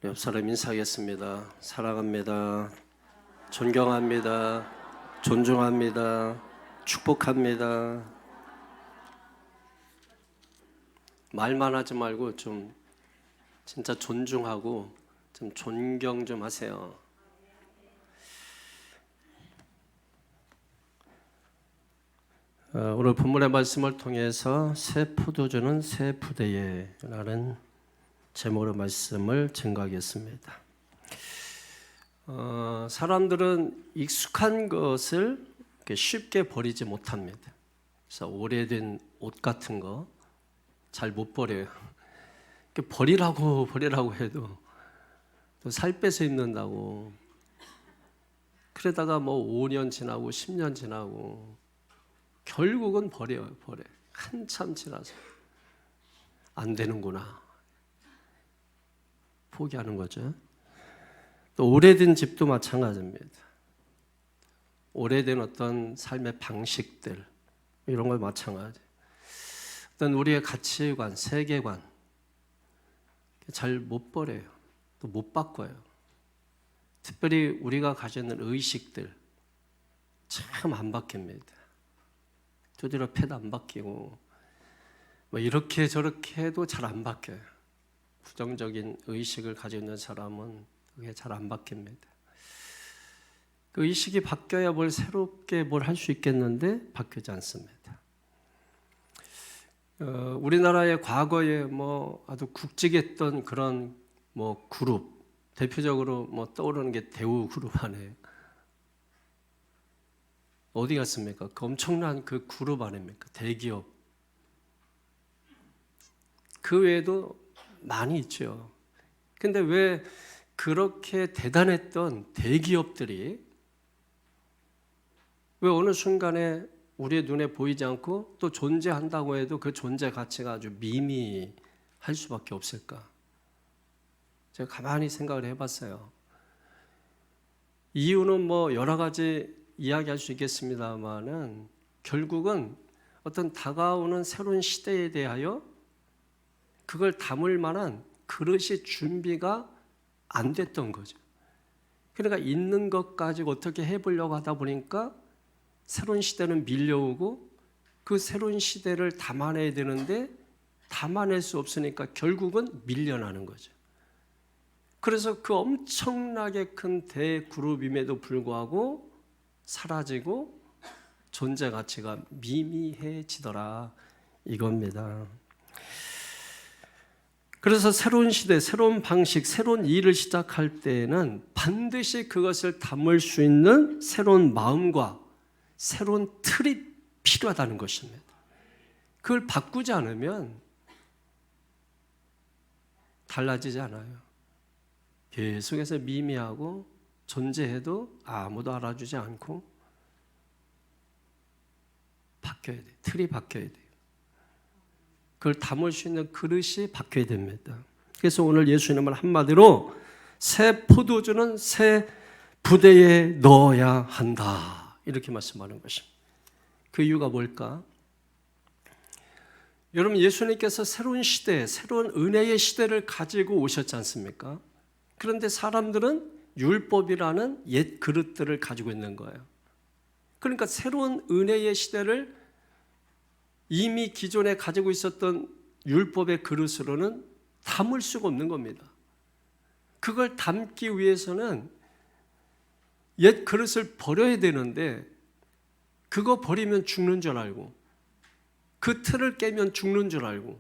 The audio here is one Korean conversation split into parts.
옆 사람 인사하겠습니다. 사랑합니다. 존경합니다. 존중합니다. 축복합니다. 말만 하지 말고 좀 진짜 존중하고 좀 존경 좀 하세요. 오늘 본문의 말씀을 통해서 새 포도주는 새 부대에 라는 제목의 말씀을 증거하겠습니다. 사람들은 익숙한 것을 쉽게 버리지 못합니다. 그래서 오래된 옷 같은 거 잘 못 버려요. 버리라고 해도 또 살 빼서 입는다고. 그러다가 뭐 5년 지나고 10년 지나고 결국은 버려요. 한참 지나서 안 되는구나. 포기하는 거죠. 또 오래된 집도 마찬가지입니다. 오래된 어떤 삶의 방식들 이런 걸 마찬가지. 어떤 우리의 가치관, 세계관 잘 못 버려요. 또 못 바꿔요. 특별히 우리가 가지고 있는 의식들 참 안 바뀝니다. 두드려 패도 안 바뀌고 뭐 이렇게 저렇게 해도 잘 안 바뀌어요. 부정적인 의식을 가지고 있는 사람은 그게 잘 안 바뀝니다. 그 의식이 바뀌어야 뭘 새롭게 뭘 할 수 있겠는데 바뀌지 않습니다. 우리나라의 과거에 뭐 아주 굵직했던 그런 뭐 그룹 대표적으로 뭐 떠오르는 게 대우 그룹 안에 어디 갔습니까? 그 엄청난 그 그룹 아닙니까? 대기업. 그 외에도 많이 있죠. 근데 왜 그렇게 대단했던 대기업들이 왜 어느 순간에 우리의 눈에 보이지 않고 또 존재한다고 해도 그 존재 가치가 아주 미미할 수밖에 없을까? 제가 가만히 생각을 해봤어요. 이유는 뭐 여러 가지 이야기할 수 있겠습니다만은 결국은 어떤 다가오는 새로운 시대에 대하여 그걸 담을 만한 그릇이 준비가 안 됐던 거죠. 그러니까 있는 것 가지고 어떻게 해보려고 하다 보니까 새로운 시대는 밀려오고 그 새로운 시대를 담아내야 되는데 담아낼 수 없으니까 결국은 밀려나는 거죠. 그래서 그 엄청나게 큰 대그룹임에도 불구하고 사라지고 존재 가치가 미미해지더라 이겁니다. 그래서 새로운 시대, 새로운 방식, 새로운 일을 시작할 때에는 반드시 그것을 담을 수 있는 새로운 마음과 새로운 틀이 필요하다는 것입니다. 그걸 바꾸지 않으면 달라지지 않아요. 계속해서 미미하고 존재해도 아무도 알아주지 않고 바뀌어야 돼요. 틀이 바뀌어야 돼요. 그걸 담을 수 있는 그릇이 바뀌어야 됩니다. 그래서 오늘 예수님은 한마디로 새 포도주는 새 부대에 넣어야 한다 이렇게 말씀하는 것입니다. 그 이유가 뭘까? 여러분 예수님께서 새로운 시대, 새로운 은혜의 시대를 가지고 오셨지 않습니까? 그런데 사람들은 율법이라는 옛 그릇들을 가지고 있는 거예요. 그러니까 새로운 은혜의 시대를 이미 기존에 가지고 있었던 율법의 그릇으로는 담을 수가 없는 겁니다. 그걸 담기 위해서는 옛 그릇을 버려야 되는데 그거 버리면 죽는 줄 알고 그 틀을 깨면 죽는 줄 알고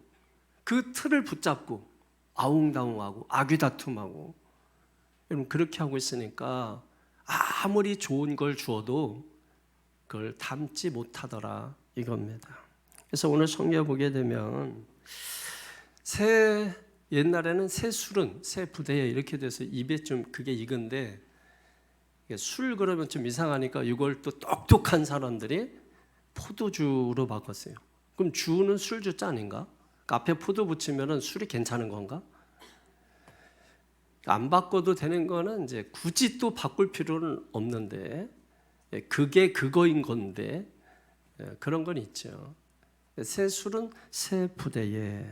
그 틀을 붙잡고 아웅다웅하고 아귀다툼하고 여러분 그렇게 하고 있으니까 아무리 좋은 걸 주어도 그걸 담지 못하더라 이겁니다. 그래서 오늘 성경에 보게 되면 옛날에는 새 술은 새 부대에 이렇게 돼서 입에 좀 그게 익은데 술 그러면 좀 이상하니까 이걸 또 똑똑한 사람들이 포도주로 바꿨어요. 그럼 주는 술주 짠인가? 앞에 포도 붙이면 술이 괜찮은 건가? 안 바꿔도 되는 거는 이제 굳이 또 바꿀 필요는 없는데 그게 그거인 건데 그런 건 있죠. 새 술은 새 부대에.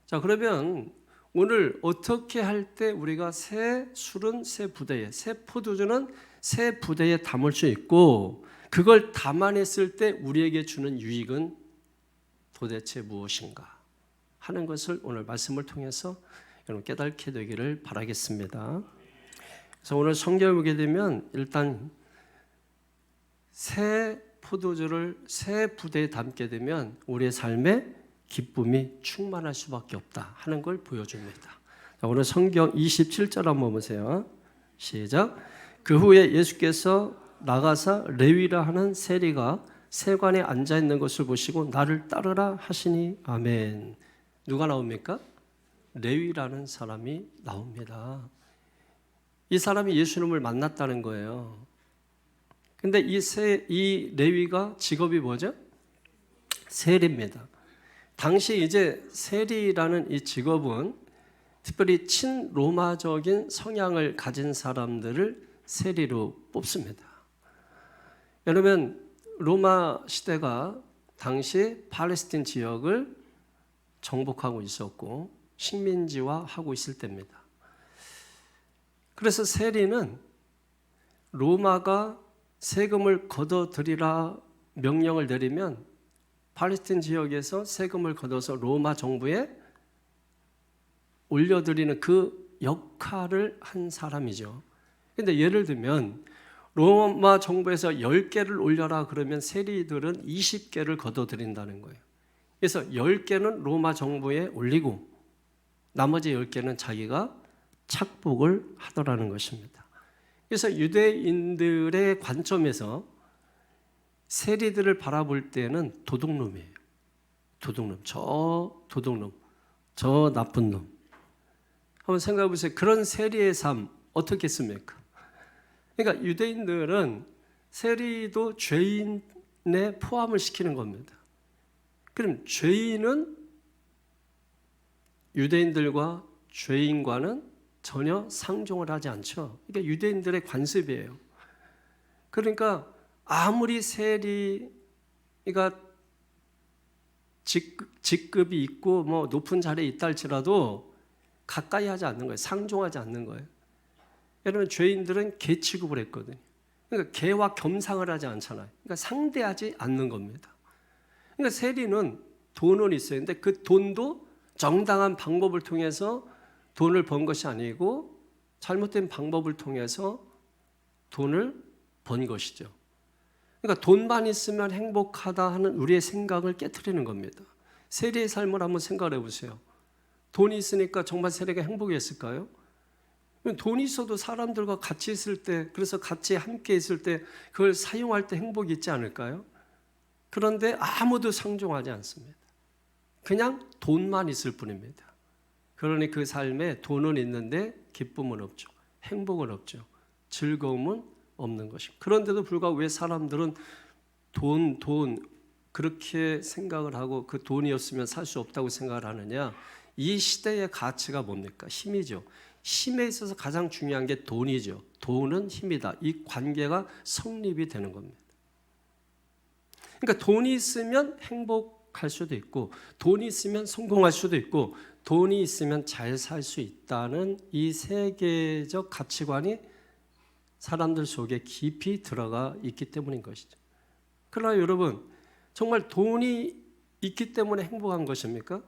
자, 그러면 오늘 어떻게 할 때 우리가 새 술은 새 부대에, 새 포도주는 새 부대에 담을 수 있고 그걸 담아냈을 때 우리에게 주는 유익은 도대체 무엇인가 하는 것을 오늘 말씀을 통해서 여러분 깨닫게 되기를 바라겠습니다. 그래서 오늘 성경을 보게 되면 일단 새 포도주를 새 부대에 담게 되면 우리의 삶에 기쁨이 충만할 수밖에 없다 하는 걸 보여줍니다. 오늘 성경 27절 한번 보세요. 시작. 그 후에 예수께서 나가사 레위라 하는 세리가 세관에 앉아 있는 것을 보시고 나를 따르라 하시니 아멘. 누가 나옵니까? 레위라는 사람이 나옵니다. 이 사람이 예수님을 만났다는 거예요. 근데 이 레위가 직업이 뭐죠? 세리입니다. 당시 이제 세리라는 이 직업은 특별히 친로마적인 성향을 가진 사람들을 세리로 뽑습니다. 여러분, 로마 시대가 당시 팔레스틴 지역을 정복하고 있었고 식민지화하고 있을 때입니다. 그래서 세리는 로마가 세금을 걷어들이라 명령을 내리면 팔레스틴 지역에서 세금을 걷어서 로마 정부에 올려드리는 그 역할을 한 사람이죠. 그런데 예를 들면 로마 정부에서 10개를 올려라 그러면 세리들은 20개를 걷어들인다는 거예요. 그래서 10개는 로마 정부에 올리고 나머지 10개는 자기가 착복을 하더라는 것입니다. 그래서 유대인들의 관점에서 세리들을 바라볼 때는 도둑놈이에요. 도둑놈, 저 도둑놈, 저 나쁜 놈. 한번 생각해 보세요. 그런 세리의 삶 어떻겠습니까? 그러니까 유대인들은 세리도 죄인에 포함을 시키는 겁니다. 그럼 죄인은 유대인들과 죄인과는 전혀 상종을 하지 않죠. 그러니까 유대인들의 관습이에요. 그러니까 아무리 세리가 직급이 있고 뭐 높은 자리에 있다 할지라도 가까이 하지 않는 거예요. 상종하지 않는 거예요. 여러분 죄인들은 개 취급을 했거든요. 그러니까 개와 겸상을 하지 않잖아요. 그러니까 상대하지 않는 겁니다. 그러니까 세리는 돈은 있어요. 근데 그 돈도 정당한 방법을 통해서 돈을 번 것이 아니고 잘못된 방법을 통해서 돈을 번 것이죠. 그러니까 돈만 있으면 행복하다 하는 우리의 생각을 깨트리는 겁니다. 세리의 삶을 한번 생각해 보세요. 돈이 있으니까 정말 세리가 행복했을까요? 돈이 있어도 사람들과 같이 있을 때, 그래서 같이 함께 있을 때 그걸 사용할 때 행복이 있지 않을까요? 그런데 아무도 상종하지 않습니다. 그냥 돈만 있을 뿐입니다. 그러니 그 삶에 돈은 있는데 기쁨은 없죠. 행복은 없죠. 즐거움은 없는 것입니다. 그런데도 불구하고 왜 사람들은 돈 그렇게 생각을 하고 그 돈이 없으면 살 수 없다고 생각을 하느냐? 이 시대의 가치가 뭡니까? 힘이죠. 힘에 있어서 가장 중요한 게 돈이죠. 돈은 힘이다. 이 관계가 성립이 되는 겁니다. 그러니까 돈이 있으면 행복할 수도 있고 돈이 있으면 성공할 수도 있고 돈이 있으면 잘 살 수 있다는 이 세계적 가치관이 사람들 속에 깊이 들어가 있기 때문인 것이죠. 그러나 여러분, 정말 돈이 있기 때문에 행복한 것입니까?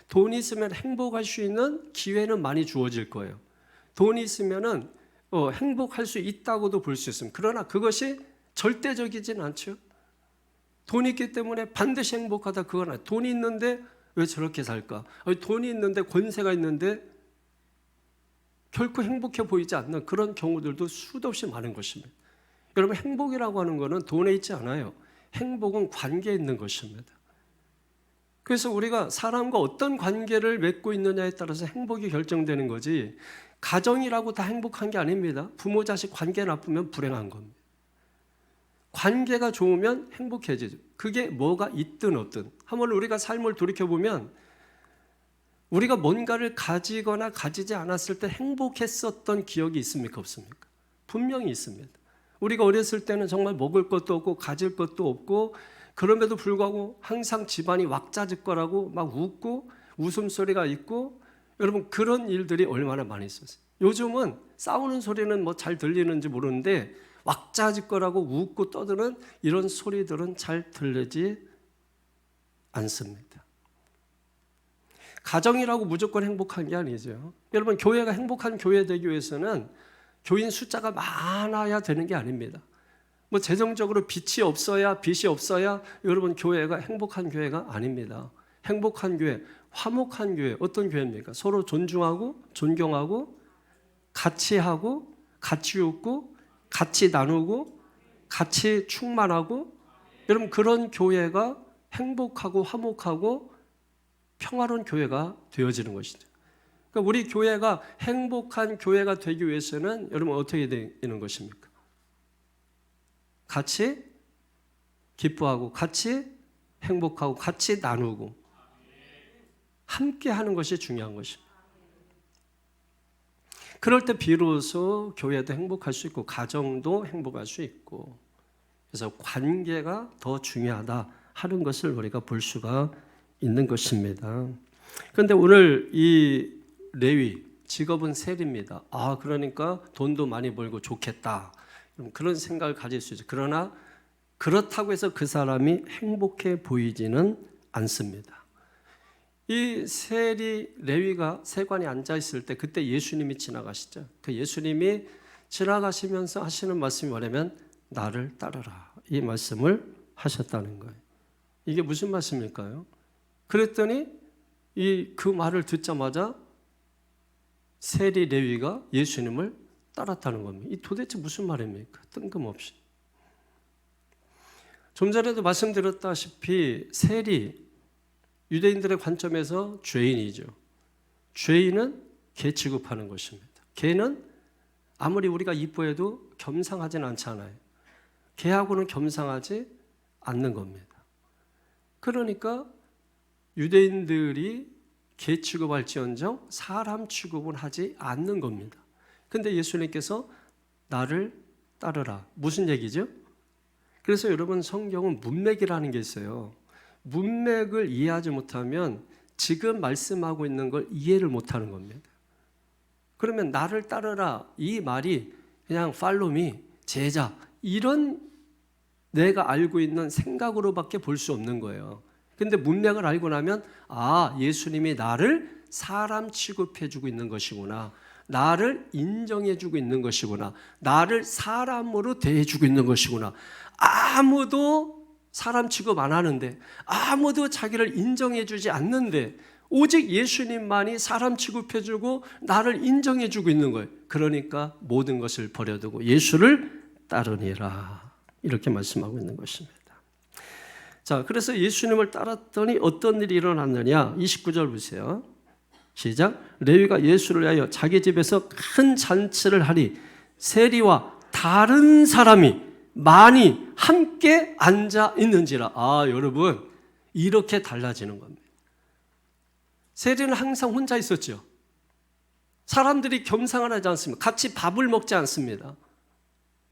돈이 있으면 행복할 수 있는 기회는 많이 주어질 거예요. 돈이 있으면 행복할 수 있다고도 볼 수 있습니다. 그러나 그것이 절대적이진 않죠. 돈이 있기 때문에 반드시 행복하다 그건 아니에요. 돈이 있는데 왜 저렇게 살까? 돈이 있는데 권세가 있는데 결코 행복해 보이지 않는 그런 경우들도 수도 없이 많은 것입니다. 여러분 행복이라고 하는 것은 돈에 있지 않아요. 행복은 관계에 있는 것입니다. 그래서 우리가 사람과 어떤 관계를 맺고 있느냐에 따라서 행복이 결정되는 거지 가정이라고 다 행복한 게 아닙니다. 부모 자식 관계 나쁘면 불행한 겁니다. 관계가 좋으면 행복해지죠. 그게 뭐가 있든 없든. 한번 우리가 삶을 돌이켜보면 우리가 뭔가를 가지거나 가지지 않았을 때 행복했었던 기억이 있습니까? 없습니까? 분명히 있습니다. 우리가 어렸을 때는 정말 먹을 것도 없고 가질 것도 없고 그럼에도 불구하고 항상 집안이 왁자지껄하고 막 웃고 웃음소리가 있고 여러분 그런 일들이 얼마나 많이 있었어요. 요즘은 싸우는 소리는 뭐 잘 들리는지 모르는데 왁자지껄하고 웃고 떠드는 이런 소리들은 잘 들리지 않습니다. 가정이라고 무조건 행복한 게 아니죠. 여러분 교회가 행복한 교회 되기 위해서는 교인 숫자가 많아야 되는 게 아닙니다. 뭐 재정적으로 빚이 없어야 여러분 교회가 행복한 교회가 아닙니다. 행복한 교회, 화목한 교회 어떤 교회입니까? 서로 존중하고 존경하고 같이 하고 같이 웃고 같이 나누고 같이 충만하고 여러분 그런 교회가 행복하고 화목하고 평화로운 교회가 되어지는 것이죠. 그러니까 우리 교회가 행복한 교회가 되기 위해서는 여러분 어떻게 되는 것입니까? 같이 기뻐하고 같이 행복하고 같이 나누고 함께 하는 것이 중요한 것입니다. 그럴 때 비로소 교회도 행복할 수 있고 가정도 행복할 수 있고 그래서 관계가 더 중요하다 하는 것을 우리가 볼 수가 있는 것입니다. 그런데 오늘 이 레위 직업은 세리입니다. 그러니까 돈도 많이 벌고 좋겠다. 그런 생각을 가질 수 있어요. 그러나 그렇다고 해서 그 사람이 행복해 보이지는 않습니다. 이 세리 레위가 세관에 앉아 있을 때 그때 예수님이 지나가시죠. 그 예수님이 지나가시면서 하시는 말씀이 뭐냐면 나를 따르라 이 말씀을 하셨다는 거예요. 이게 무슨 말씀일까요? 그랬더니 그 말을 듣자마자 세리 레위가 예수님을 따랐다는 겁니다. 이 도대체 무슨 말입니까? 뜬금없이. 좀 전에도 말씀드렸다시피 세리 유대인들의 관점에서 죄인이죠. 죄인은 개 취급하는 것입니다. 개는 아무리 우리가 이뻐해도 겸상하지는 않잖아요. 개하고는 겸상하지 않는 겁니다. 그러니까 유대인들이 개 취급할지언정 사람 취급은 하지 않는 겁니다. 근데 예수님께서 나를 따르라. 무슨 얘기죠? 그래서 여러분 성경은 문맥이라는 게 있어요. 문맥을 이해하지 못하면 지금 말씀하고 있는 걸 이해를 못하는 겁니다. 그러면 나를 따르라 이 말이 그냥 follow me, 제자 이런 내가 알고 있는 생각으로밖에 볼 수 없는 거예요. 근데 문맥을 알고 나면 예수님이 나를 사람 취급해주고 있는 것이구나. 나를 인정해주고 있는 것이구나. 나를 사람으로 대해주고 있는 것이구나. 아무도 사람 취급 안 하는데 아무도 자기를 인정해주지 않는데 오직 예수님만이 사람 취급해주고 나를 인정해주고 있는 거예요. 그러니까 모든 것을 버려두고 예수를 따르니라 이렇게 말씀하고 있는 것입니다. 자, 그래서 예수님을 따랐더니 어떤 일이 일어났느냐 29절 보세요. 시작. 레위가 예수를 위하여 자기 집에서 큰 잔치를 하리 세리와 다른 사람이 많이 함께 앉아 있는지라. 여러분 이렇게 달라지는 겁니다. 세리는 항상 혼자 있었죠. 사람들이 겸상을 하지 않습니다. 같이 밥을 먹지 않습니다.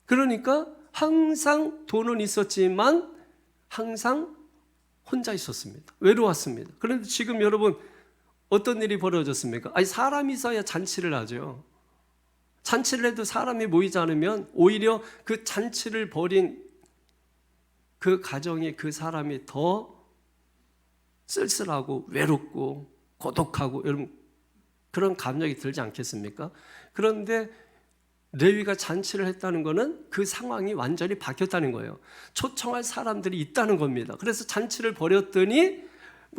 그러니까 항상 돈은 있었지만 항상 혼자 있었습니다. 외로웠습니다. 그런데 지금 여러분 어떤 일이 벌어졌습니까? 사람이 있어야 잔치를 하죠. 잔치를 해도 사람이 모이지 않으면 오히려 그 잔치를 벌인 그 가정이 그 사람이 더 쓸쓸하고 외롭고 고독하고 여러분 그런 감정이 들지 않겠습니까? 그런데 레위가 잔치를 했다는 것은 그 상황이 완전히 바뀌었다는 거예요. 초청할 사람들이 있다는 겁니다. 그래서 잔치를 벌였더니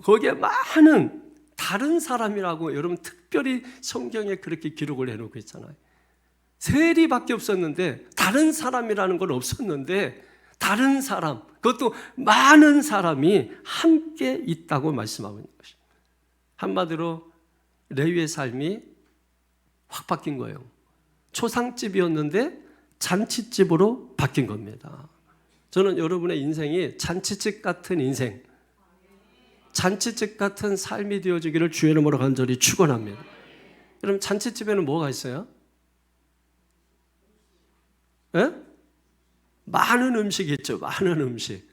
거기에 많은 다른 사람이라고 여러분 특별히 성경에 그렇게 기록을 해놓고 있잖아요. 세리밖에 없었는데 다른 사람이라는 건 없었는데 다른 사람, 그것도 많은 사람이 함께 있다고 말씀하고 있는 것입니다. 한마디로 레위의 삶이 확 바뀐 거예요. 초상집이었는데 잔치집으로 바뀐 겁니다. 저는 여러분의 인생이 잔치집 같은 인생, 잔치집 같은 삶이 되어지기를 주의 이름으로 간절히 축원합니다. 여러분 잔치집에는 뭐가 있어요? 많은 음식이 있죠. 많은 음식.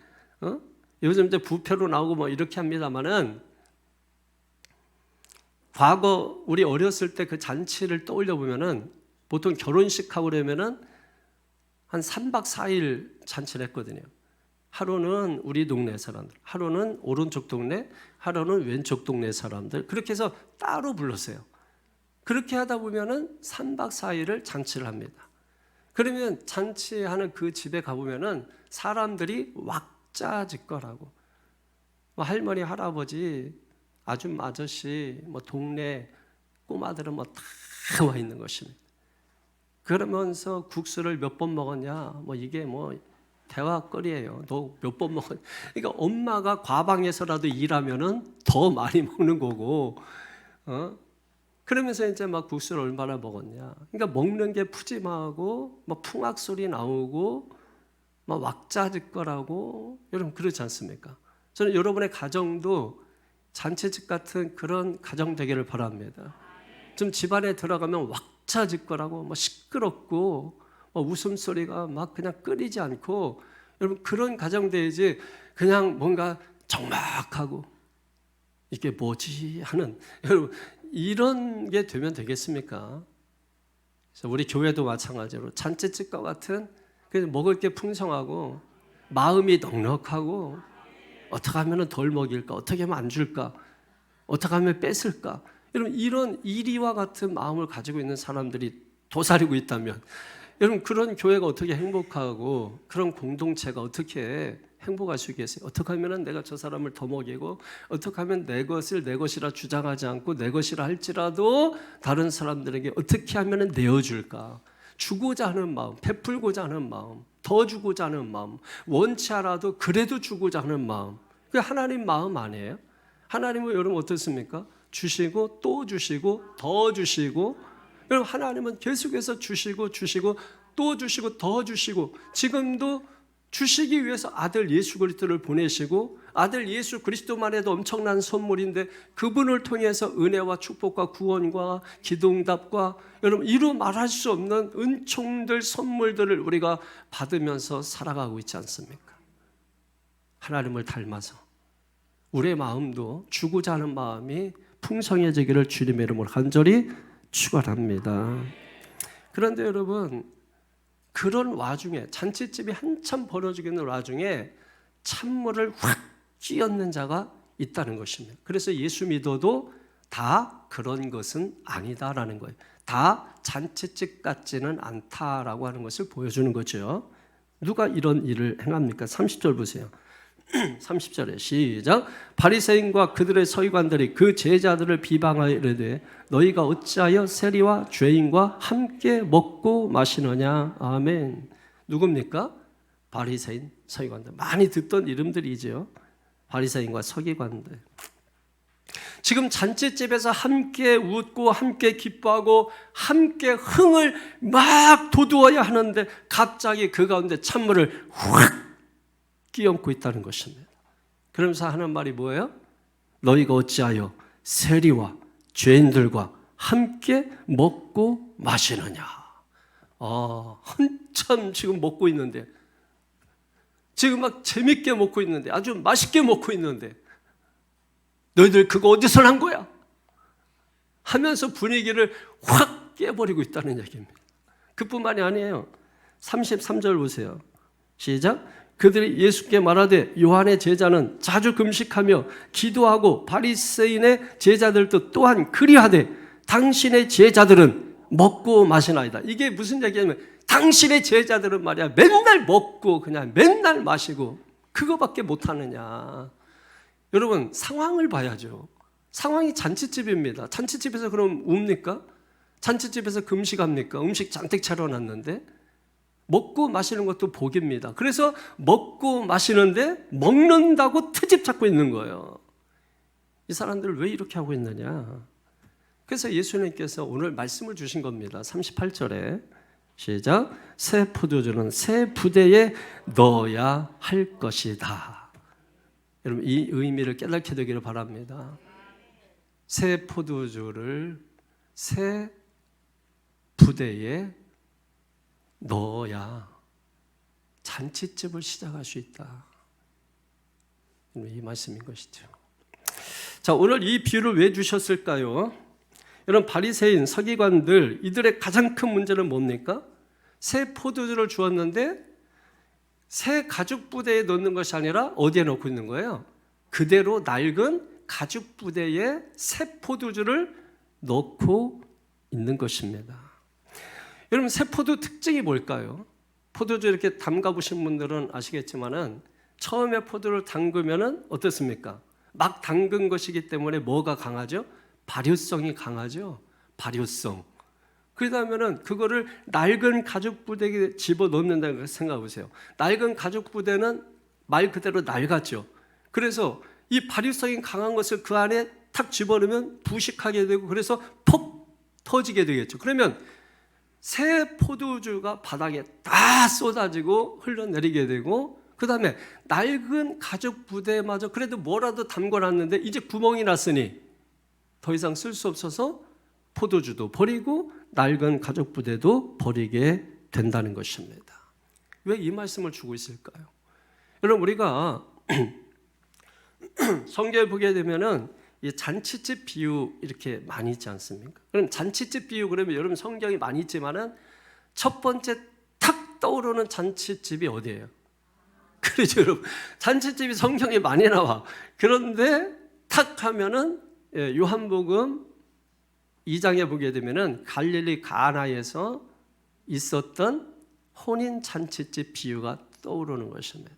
요즘 이제 부페로 나오고 뭐 이렇게 합니다만은 과거 우리 어렸을 때 그 잔치를 떠올려 보면은 보통 결혼식 하고 그러면은 한 3박 4일 잔치를 했거든요. 하루는 우리 동네 사람들, 하루는 오른쪽 동네, 하루는 왼쪽 동네 사람들, 그렇게 해서 따로 불렀어요. 그렇게 하다 보면은 3박 4일을 잔치를 합니다. 그러면 잔치하는 그 집에 가보면은 사람들이 왁자지껄하고 뭐 할머니, 할아버지, 아줌마, 아저씨, 뭐 동네 꼬마들은 뭐 다 와 있는 것입니다. 그러면서 국수를 몇 번 먹었냐? 뭐 이게 뭐 대화거리예요. 너 몇 번 먹었냐? 그러니까 엄마가 과방에서라도 일하면은 더 많이 먹는 거고, 그러면서 이제 막 국수를 얼마나 먹었냐? 그러니까 먹는 게 푸짐하고, 뭐 풍악 소리 나오고, 막 왁자지껄하고, 여러분 그렇지 않습니까? 저는 여러분의 가정도 잔치집 같은 그런 가정 되기를 바랍니다. 좀 집안에 들어가면 왁자지껄하고 뭐 시끄럽고 웃음소리가 막 그냥 끊이지 않고, 여러분 그런 가정 되야지 그냥 뭔가 적막하고 이게 뭐지 하는, 여러분 이런 게 되면 되겠습니까? 그래서 우리 교회도 마찬가지로 잔치집과 같은 먹을 게 풍성하고 마음이 넉넉하고 어떻게 하면 덜 먹일까? 어떻게 하면 안 줄까? 어떻게 하면 뺏을까? 여러분 이런 이리와 같은 마음을 가지고 있는 사람들이 도사리고 있다면, 여러분 그런 교회가 어떻게 행복하고 그런 공동체가 어떻게 행복할 수 있겠어요? 어떻게 하면 내가 저 사람을 더 먹이고, 어떻게 하면 내 것을 내 것이라 주장하지 않고 내 것이라 할지라도 다른 사람들에게 어떻게 하면 내어줄까? 주고자 하는 마음, 베풀고자 하는 마음, 더 주고자 하는 마음, 원치 않아도 그래도 주고자 하는 마음, 그게 하나님 마음 아니에요? 하나님은 여러분 어떻습니까? 주시고 또 주시고 더 주시고, 여러분 하나님은 계속해서 주시고 주시고 또 주시고 더 주시고, 지금도 주시기 위해서 아들 예수 그리스도를 보내시고, 아들 예수 그리스도만 해도 엄청난 선물인데 그분을 통해서 은혜와 축복과 구원과 기도응답과 여러분 이루 말할 수 없는 은총들, 선물들을 우리가 받으면서 살아가고 있지 않습니까? 하나님을 닮아서 우리의 마음도 주고자 하는 마음이 풍성해지기를 주님의 이름으로 간절히 축원합니다. 그런데 여러분 그런 와중에, 잔치집이 한참 벌어지고 있는 와중에 찬물을 확 끼얹는 자가 있다는 것입니다. 그래서 예수 믿어도 다 그런 것은 아니다라는 거예요. 다 잔치집 같지는 않다라고 하는 것을 보여주는 거죠. 누가 이런 일을 행합니까? 30절 보세요. 30절에 시작. 바리새인과 그들의 서기관들이 그 제자들을 비방하여 이르되 너희가 어찌하여 세리와 죄인과 함께 먹고 마시느냐. 아멘. 누굽니까? 바리새인, 서기관들. 많이 듣던 이름들이죠. 바리새인과 서기관들. 지금 잔치집에서 함께 웃고 함께 기뻐하고 함께 흥을 막 돋우어야 하는데 갑자기 그 가운데 찬물을 확 끼얹고 있다는 것입니다. 그러면서 하는 말이 뭐예요? 너희가 어찌하여 세리와 죄인들과 함께 먹고 마시느냐. 한참 지금 먹고 있는데, 지금 막 재밌게 먹고 있는데, 아주 맛있게 먹고 있는데 너희들 그거 어디서 난 거야? 하면서 분위기를 확 깨버리고 있다는 얘기입니다. 그뿐만이 아니에요. 33절 보세요. 시작. 그들이 예수께 말하되 요한의 제자는 자주 금식하며 기도하고 바리새인의 제자들도 또한 그리하되 당신의 제자들은 먹고 마시나이다. 이게 무슨 얘기냐면 당신의 제자들은 말이야 맨날 먹고 그냥 맨날 마시고 그거밖에 못하느냐. 여러분 상황을 봐야죠. 상황이 잔치집입니다. 잔치집에서 그럼 웁니까? 잔치집에서 금식합니까? 음식 잔뜩 차려놨는데. 먹고 마시는 것도 복입니다. 그래서 먹고 마시는데 먹는다고 트집 잡고 있는 거예요. 이 사람들 왜 이렇게 하고 있느냐. 그래서 예수님께서 오늘 말씀을 주신 겁니다. 38절에 시작. 새 포도주는 새 부대에 넣어야 할 것이다. 여러분 이 의미를 깨닫게 되기를 바랍니다. 새 포도주를 새 부대에 넣어야 잔치집을 시작할 수 있다. 이 말씀인 것이죠. 자, 오늘 이 비유를 왜 주셨을까요? 이런 바리새인, 서기관들 이들의 가장 큰 문제는 뭡니까? 새 포도주를 주었는데 새 가죽 부대에 넣는 것이 아니라 어디에 넣고 있는 거예요? 그대로 낡은 가죽 부대에 새 포도주를 넣고 있는 것입니다. 여러분, 새 포도 특징이 뭘까요? 포도주 이렇게 담가 보신 분들은 아시겠지만은 처음에 포도를 담그면은 어떻습니까? 막 담근 것이기 때문에 뭐가 강하죠? 발효성이 강하죠. 발효성. 그러다면은 그거를 낡은 가죽 부대에 집어 넣는다고 생각해 보세요. 낡은 가죽 부대는 말 그대로 낡았죠. 그래서 이 발효성이 강한 것을 그 안에 탁 집어넣으면 부식하게 되고 그래서 퍽 터지게 되겠죠. 그러면 새 포도주가 바닥에 다 쏟아지고 흘러내리게 되고 그 다음에 낡은 가죽 부대마저 그래도 뭐라도 담궈놨는데 이제 구멍이 났으니 더 이상 쓸 수 없어서 포도주도 버리고 낡은 가죽 부대도 버리게 된다는 것입니다. 왜 이 말씀을 주고 있을까요? 여러분, 우리가 성경에 보게 되면은 이 잔치집 비유 이렇게 많이 있지 않습니까? 그럼 잔치집 비유 그러면 여러분 성경이 많이 있지만은 첫 번째 탁 떠오르는 잔치집이 어디예요? 그렇죠, 여러분. 잔치집이 성경에 많이 나와. 그런데 탁 하면은 요한복음 2장에 보게 되면은 갈릴리 가나에서 있었던 혼인 잔치집 비유가 떠오르는 것입니다.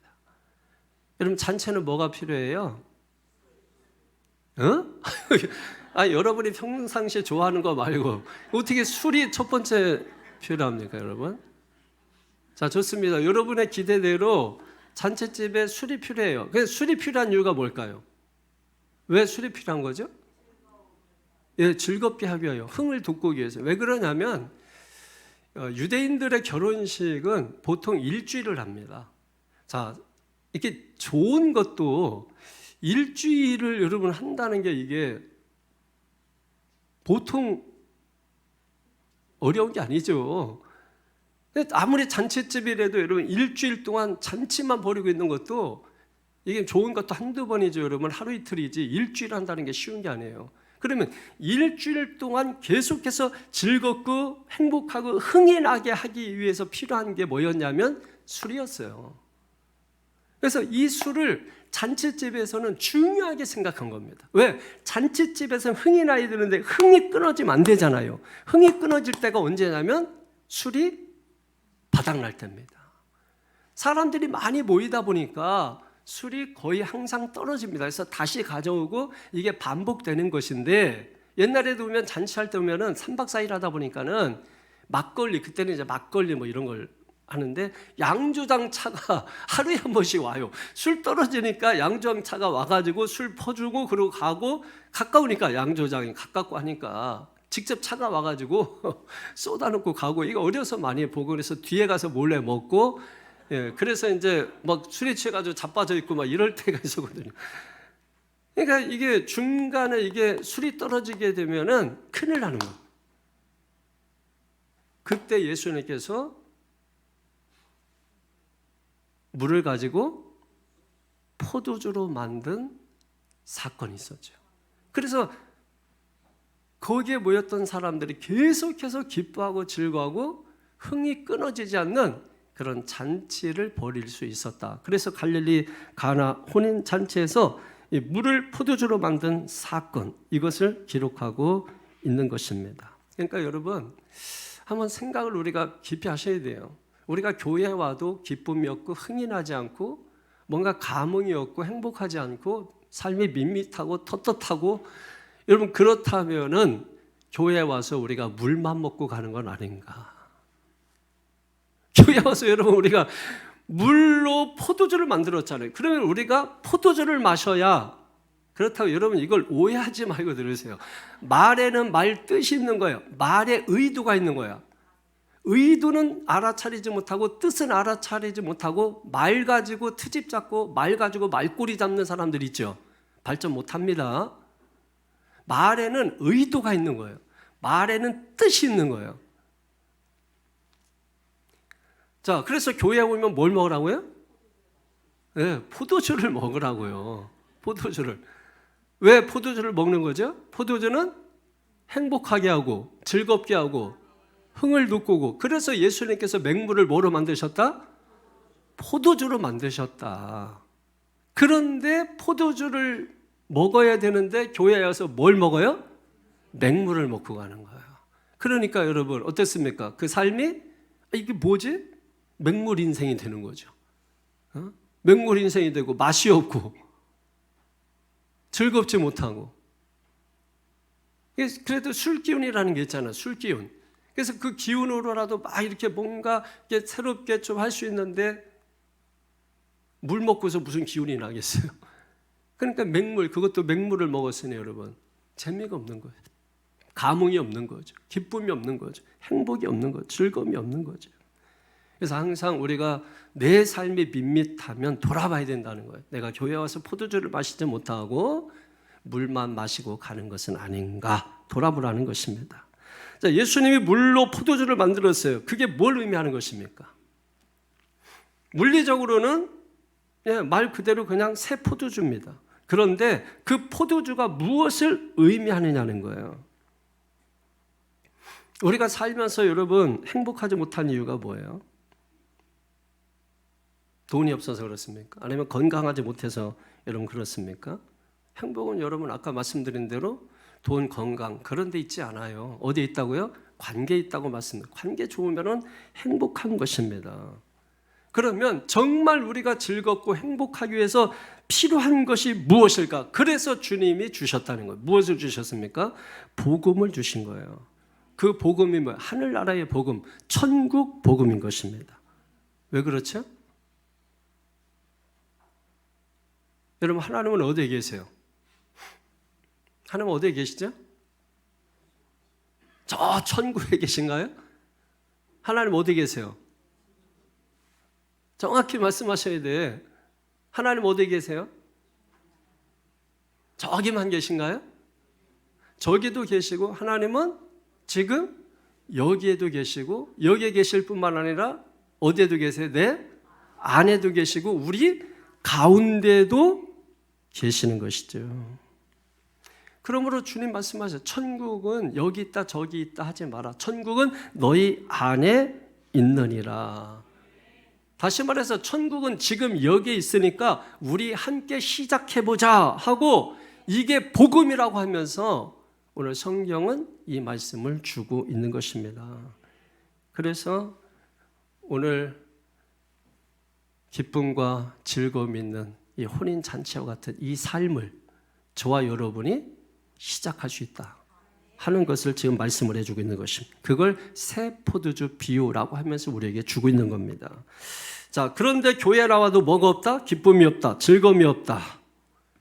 여러분, 잔치는 뭐가 필요해요? 여러분이 평상시에 좋아하는 거 말고 어떻게 술이 첫 번째 필요합니까, 여러분? 자, 좋습니다. 여러분의 기대대로 잔치집에 술이 필요해요. 그래서 술이 필요한 이유가 뭘까요? 왜 술이 필요한 거죠? 즐겁게 하기 위하여, 흥을 돋구기 위해서. 왜 그러냐면 유대인들의 결혼식은 보통 일주일을 합니다. 자, 이렇게 좋은 것도 일주일을 여러분 한다는 게 이게 보통 어려운 게 아니죠. 아무리 잔치집이라도 여러분 일주일 동안 잔치만 벌이고 있는 것도 이게 좋은 것도 한두 번이죠. 여러분 하루 이틀이지 일주일 한다는 게 쉬운 게 아니에요. 그러면 일주일 동안 계속해서 즐겁고 행복하고 흥이 나게 하기 위해서 필요한 게 뭐였냐면 술이었어요. 그래서 이 술을 잔치집에서는 중요하게 생각한 겁니다. 왜? 잔치집에서는 흥이 나야 되는데 흥이 끊어지면 안 되잖아요. 흥이 끊어질 때가 언제냐면 술이 바닥날 때입니다. 사람들이 많이 모이다 보니까 술이 거의 항상 떨어집니다. 그래서 다시 가져오고 이게 반복되는 것인데 옛날에도 보면 잔치할 때 보면은 3박 4일 하다 보니까는 막걸리, 그때는 이제 막걸리 뭐 이런 걸 하는데 양조장 차가 하루에 한 번씩 와요. 술 떨어지니까 양조장 차가 와가지고 술 퍼주고 그러고 가고 가까우니까 양조장이 가깝고 하니까 직접 차가 와가지고 쏟아놓고 가고 이거 어려서 많이 보고 그래서 뒤에 가서 몰래 먹고 그래서 이제 막 술에 취해가지고 자빠져 있고 막 이럴 때가 있었거든요. 그러니까 이게 중간에 이게 술이 떨어지게 되면은 큰일 나는 거예요. 그때 예수님께서 물을 가지고 포도주로 만든 사건이 있었죠. 그래서 거기에 모였던 사람들이 계속해서 기뻐하고 즐거워하고 흥이 끊어지지 않는 그런 잔치를 벌일 수 있었다. 그래서 갈릴리 가나 혼인 잔치에서 이 물을 포도주로 만든 사건, 이것을 기록하고 있는 것입니다. 그러니까 여러분 한번 생각을 우리가 깊이 하셔야 돼요. 우리가 교회에 와도 기쁨이 없고 흥이 나지 않고 뭔가 감흥이 없고 행복하지 않고 삶이 밋밋하고 텁텁하고 여러분 그렇다면은 교회에 와서 우리가 물만 먹고 가는 건 아닌가? 교회에 와서 여러분 우리가 물로 포도주를 만들었잖아요. 그러면 우리가 포도주를 마셔야, 그렇다고 여러분 이걸 오해하지 말고 들으세요. 말에는 말 뜻이 있는 거예요. 말에 의도가 있는 거야. 의도는 알아차리지 못하고 뜻은 알아차리지 못하고 말 가지고 트집 잡고 말 가지고 말꼬리 잡는 사람들 있죠. 발전 못합니다. 말에는 의도가 있는 거예요. 말에는 뜻이 있는 거예요. 자, 그래서 교회에 오면 뭘 먹으라고요? 네, 포도주를 먹으라고요. 포도주를. 왜 포도주를 먹는 거죠? 포도주는 행복하게 하고 즐겁게 하고 흥을 돋구고, 그래서 예수님께서 맹물을 뭐로 만드셨다? 포도주로 만드셨다. 그런데 포도주를 먹어야 되는데 교회에 와서 뭘 먹어요? 맹물을 먹고 가는 거예요. 그러니까 여러분 어땠습니까? 그 삶이 이게 뭐지? 맹물 인생이 되는 거죠. 맹물 인생이 되고 맛이 없고 즐겁지 못하고. 그래도 술 기운이라는 게 있잖아요. 술 기운. 그래서 그 기운으로라도 막 이렇게 뭔가 새롭게 좀 할 수 있는데 물 먹고서 무슨 기운이 나겠어요? 그러니까 맹물, 그것도 맹물을 먹었으니 여러분 재미가 없는 거예요. 감흥이 없는 거죠. 기쁨이 없는 거죠. 행복이 없는 거죠. 즐거움이 없는 거죠. 그래서 항상 우리가 내 삶이 밋밋하면 돌아봐야 된다는 거예요. 내가 교회 와서 포도주를 마시지 못하고 물만 마시고 가는 것은 아닌가 돌아보라는 것입니다. 자, 예수님이 물로 포도주를 만들었어요. 그게 뭘 의미하는 것입니까? 물리적으로는 말 그대로 그냥 새 포도주입니다. 그런데 그 포도주가 무엇을 의미하느냐는 거예요. 우리가 살면서 여러분 행복하지 못한 이유가 뭐예요? 돈이 없어서 그렇습니까? 아니면 건강하지 못해서 여러분 그렇습니까? 행복은 여러분 아까 말씀드린 대로 돈, 건강 그런 데 있지 않아요. 어디에 있다고요? 관계에 있다고 말씀드립니다. 관계 좋으면 행복한 것입니다. 그러면 정말 우리가 즐겁고 행복하기 위해서 필요한 것이 무엇일까? 그래서 주님이 주셨다는 거예요. 무엇을 주셨습니까? 복음을 주신 거예요. 그 복음이 뭐예요? 하늘나라의 복음, 천국 복음인 것입니다. 왜 그렇죠? 여러분 하나님은 어디에 계세요? 하나님 어디에 계시죠? 저 천국에 계신가요? 하나님 어디 계세요? 정확히 말씀하셔야 돼. 하나님 어디 계세요? 저기만 계신가요? 저기도 계시고 하나님은 지금 여기에도 계시고 여기에 계실 뿐만 아니라 어디에도 계세요? 내 안에도 계시고 우리 가운데도 계시는 것이죠. 그러므로 주님 말씀하셔요. 천국은 여기 있다 저기 있다 하지 마라. 천국은 너희 안에 있느니라. 다시 말해서 천국은 지금 여기에 있으니까 우리 함께 시작해보자 하고 이게 복음이라고 하면서 오늘 성경은 이 말씀을 주고 있는 것입니다. 그래서 오늘 기쁨과 즐거움이 있는 이 혼인잔치와 같은 이 삶을 저와 여러분이 시작할 수 있다 하는 것을 지금 말씀을 해주고 있는 것입니다. 그걸 새 포도주 비유라고 하면서 우리에게 주고 있는 겁니다. 자, 그런데 교회 나와도 뭐가 없다? 기쁨이 없다. 즐거움이 없다.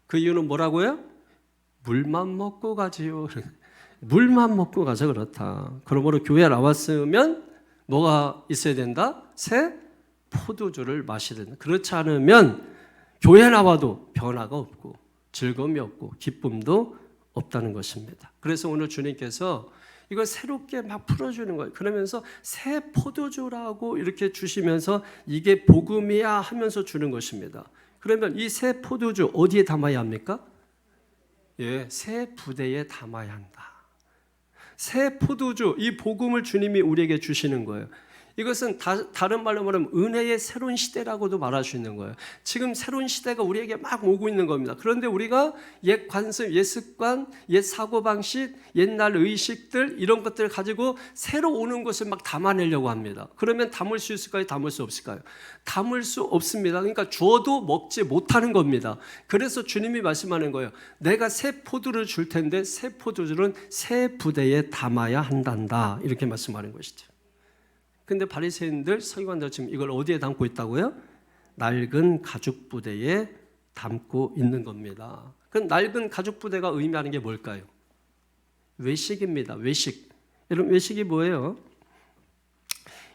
그 이유는 뭐라고요? 물만 먹고 가지요. 물만 먹고 가서 그렇다. 그러므로 교회 나왔으면 뭐가 있어야 된다? 새 포도주를 마셔야 된다. 그렇지 않으면 교회 나와도 변화가 없고 즐거움이 없고 기쁨도 없다는 것입니다. 그래서 오늘 주님께서 이걸 새롭게 막 풀어주는 거예요. 그러면서 새 포도주라고 이렇게 주시면서 이게 복음이야 하면서 주는 것입니다. 그러면 이 새 포도주 어디에 담아야 합니까? 새 부대에 담아야 한다. 새 포도주, 이 복음을 주님이 우리에게 주시는 거예요. 이것은 다른 말로 말하면 은혜의 새로운 시대라고도 말할 수 있는 거예요. 지금 새로운 시대가 우리에게 막 오고 있는 겁니다. 그런데 우리가 옛 관습, 옛 습관, 옛 사고방식, 옛날 의식들 이런 것들을 가지고 새로 오는 것을 막 담아내려고 합니다. 그러면 담을 수 있을까요? 담을 수 없을까요? 담을 수 없습니다. 그러니까 주어도 먹지 못하는 겁니다. 그래서 주님이 말씀하는 거예요. 내가 새 포도를 줄 텐데 새 포도주는 새 부대에 담아야 한단다. 이렇게 말씀하는 것이죠. 근데 바리새인들, 서기관들 지금 이걸 어디에 담고 있다고요? 낡은 가죽 부대에 담고 있는 겁니다. 그 낡은 가죽 부대가 의미하는 게 뭘까요? 외식입니다. 외식. 여러분 외식이 뭐예요?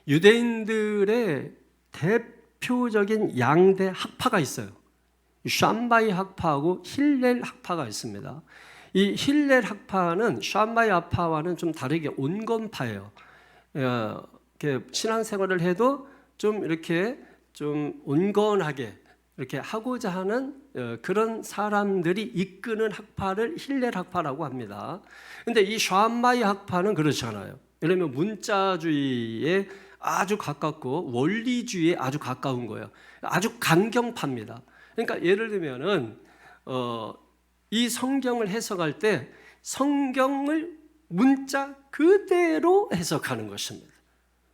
유대인들의 대표적인 양대 학파가 있어요. 샴바이 학파하고 힐렐 학파가 있습니다. 이 힐렐 학파는 샴바이 학파와는 좀 다르게 온건파예요. 신앙생활을 해도 좀 이렇게 좀 온건하게 이렇게 하고자 하는 그런 사람들이 이끄는 학파를 힐렐 학파라고 합니다. 근데 이 샴마이 학파는 그렇잖아요. 왜냐하면 문자주의에 아주 가깝고 원리주의에 아주 가까운 거예요. 아주 강경파입니다. 그러니까 예를 들면은 이 성경을 해석할 때 성경을 문자 그대로 해석하는 것입니다.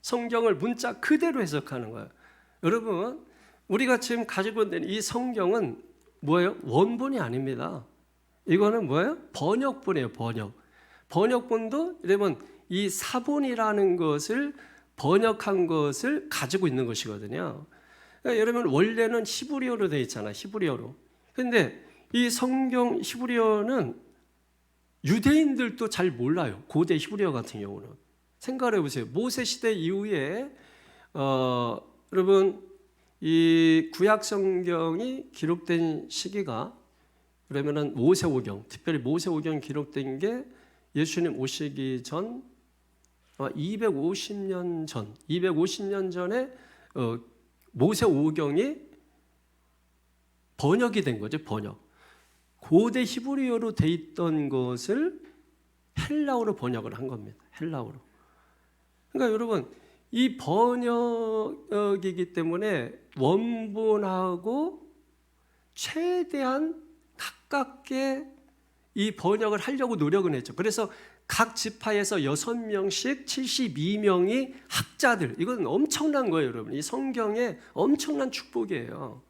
성경을 문자 그대로 해석하는 거예요. 여러분, 우리가 지금 가지고 있는 이 성경은 뭐예요? 원본이 아닙니다. 이거는 뭐예요? 번역본이에요. 번역본도 이러면 이 사본이라는 것을 번역한 것을 가지고 있는 것이거든요. 그러니까 여러분, 원래는 히브리어로 되어 있잖아요. 히브리어로. 근데 이 성경 히브리어는 유대인들도 잘 몰라요. 고대 히브리어 같은 경우는. 생각해 보세요. 모세 시대 이후에 여러분, 이 구약 성경이 기록된 시기가 그러면은 모세오경, 특별히 모세오경 기록된 게 예수님 오시기 전 250년 전에 모세오경이 번역이 된 거죠. 번역. 고대 히브리어로 돼 있던 것을 헬라어로 번역을 한 겁니다. 헬라어로. 그러니까 여러분, 이 번역이기 때문에 원본하고 최대한 가깝게 이 번역을 하려고 노력은 했죠. 그래서 각 지파에서 6명씩 72명이 학자들, 이건 엄청난 거예요, 여러분. 이 성경의 엄청난 축복이에요.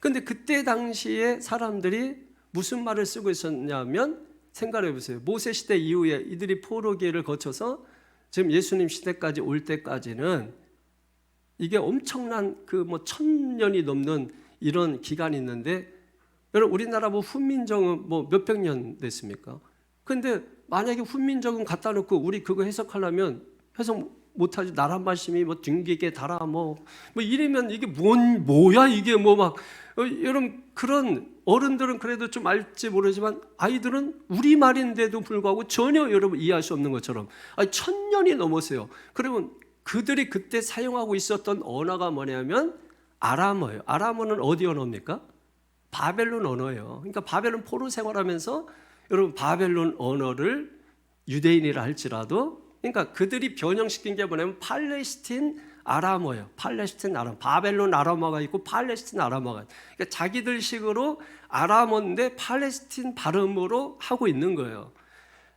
그런데 그때 당시에 사람들이 무슨 말을 쓰고 있었냐면, 생각해 보세요. 모세 시대 이후에 이들이 포로기를 거쳐서 지금 예수님 시대까지 올 때까지는 이게 엄청난 그 1000년이 넘는 이런 기간이 있는데, 여러분, 우리나라 훈민정음 몇백 년 됐습니까? 근데 만약에 훈민정음 갖다 놓고 우리 그거 해석하려면 해석 못하지. 날 한 말씀이 뒷기게 달아 이러면 이게 뭐야 이게 여러분, 그런 어른들은 그래도 좀 알지 모르지만 아이들은 우리말인데도 불구하고 전혀 여러분 이해할 수 없는 것처럼 1000년이 넘었어요. 그러면 그들이 그때 사용하고 있었던 언어가 뭐냐면 아람어예요. 아람어는 어디 언어입니까? 바벨론 언어예요. 그러니까 바벨론 포로 생활하면서 여러분, 바벨론 언어를 유대인이라 할지라도, 그러니까 그들이 변형시킨 게 뭐냐면 팔레스틴 아람어예요. 팔레스틴 아람, 바벨론 아람어가 있고 팔레스틴 아람어가 있고, 그러니까 자기들식으로 아람어인데 팔레스틴 발음으로 하고 있는 거예요.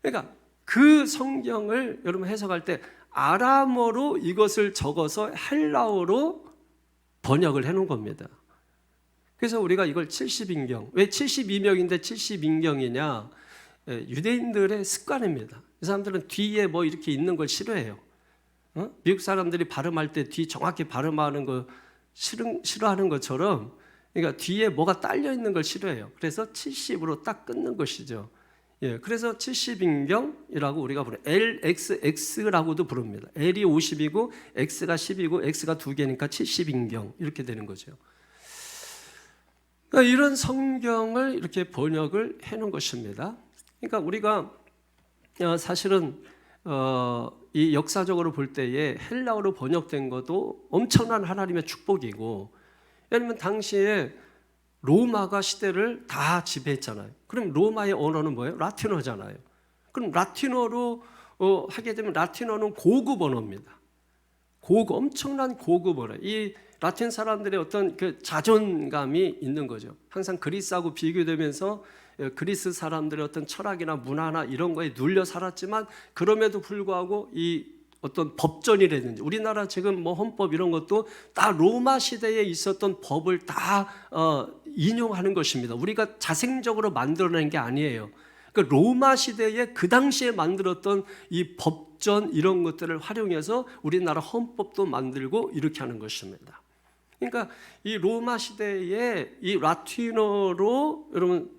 그러니까 그 성경을 여러분 해석할 때 아람어로 이것을 적어서 헬라어로 번역을 해놓은 겁니다. 그래서 우리가 이걸 70인경, 왜 72명인데 70인경이냐? 유대인들의 습관입니다. 이 사람들은 뒤에 이렇게 있는 걸 싫어해요. 미국 사람들이 발음할 때 뒤 정확히 발음하는 거 싫어하는 것처럼, 그러니까 뒤에 뭐가 딸려 있는 걸 싫어해요. 그래서 70으로 딱 끊는 것이죠. 그래서 70인경이라고 우리가 부르요. LXX라고도 부릅니다. L이 50이고 X가 10이고 X가 2개니까 70인경 이렇게 되는 거죠. 그러니까 이런 성경을 이렇게 번역을 해놓은 것입니다. 그러니까 우리가 사실은 이 역사적으로 볼 때에 헬라어로 번역된 것도 엄청난 하나님의 축복이고, 왜냐하면 당시에 로마가 시대를 다 지배했잖아요. 그럼 로마의 언어는 뭐예요? 라틴어잖아요. 그럼 라틴어로 하게 되면 라틴어는 고급 언어입니다. 엄청난 고급 언어. 이 라틴 사람들의 어떤 그 자존감이 있는 거죠. 항상 그리스하고 비교되면서 그리스 사람들의 어떤 철학이나 문화나 이런 거에 눌려 살았지만, 그럼에도 불구하고 이 어떤 법전이라든지 우리나라 지금 헌법 이런 것도 다 로마 시대에 있었던 법을 다 인용하는 것입니다. 우리가 자생적으로 만들어낸 게 아니에요. 그러니까 로마 시대에 그 당시에 만들었던 이 법전 이런 것들을 활용해서 우리나라 헌법도 만들고 이렇게 하는 것입니다. 그러니까 이 로마 시대에 이 라틴어로 여러분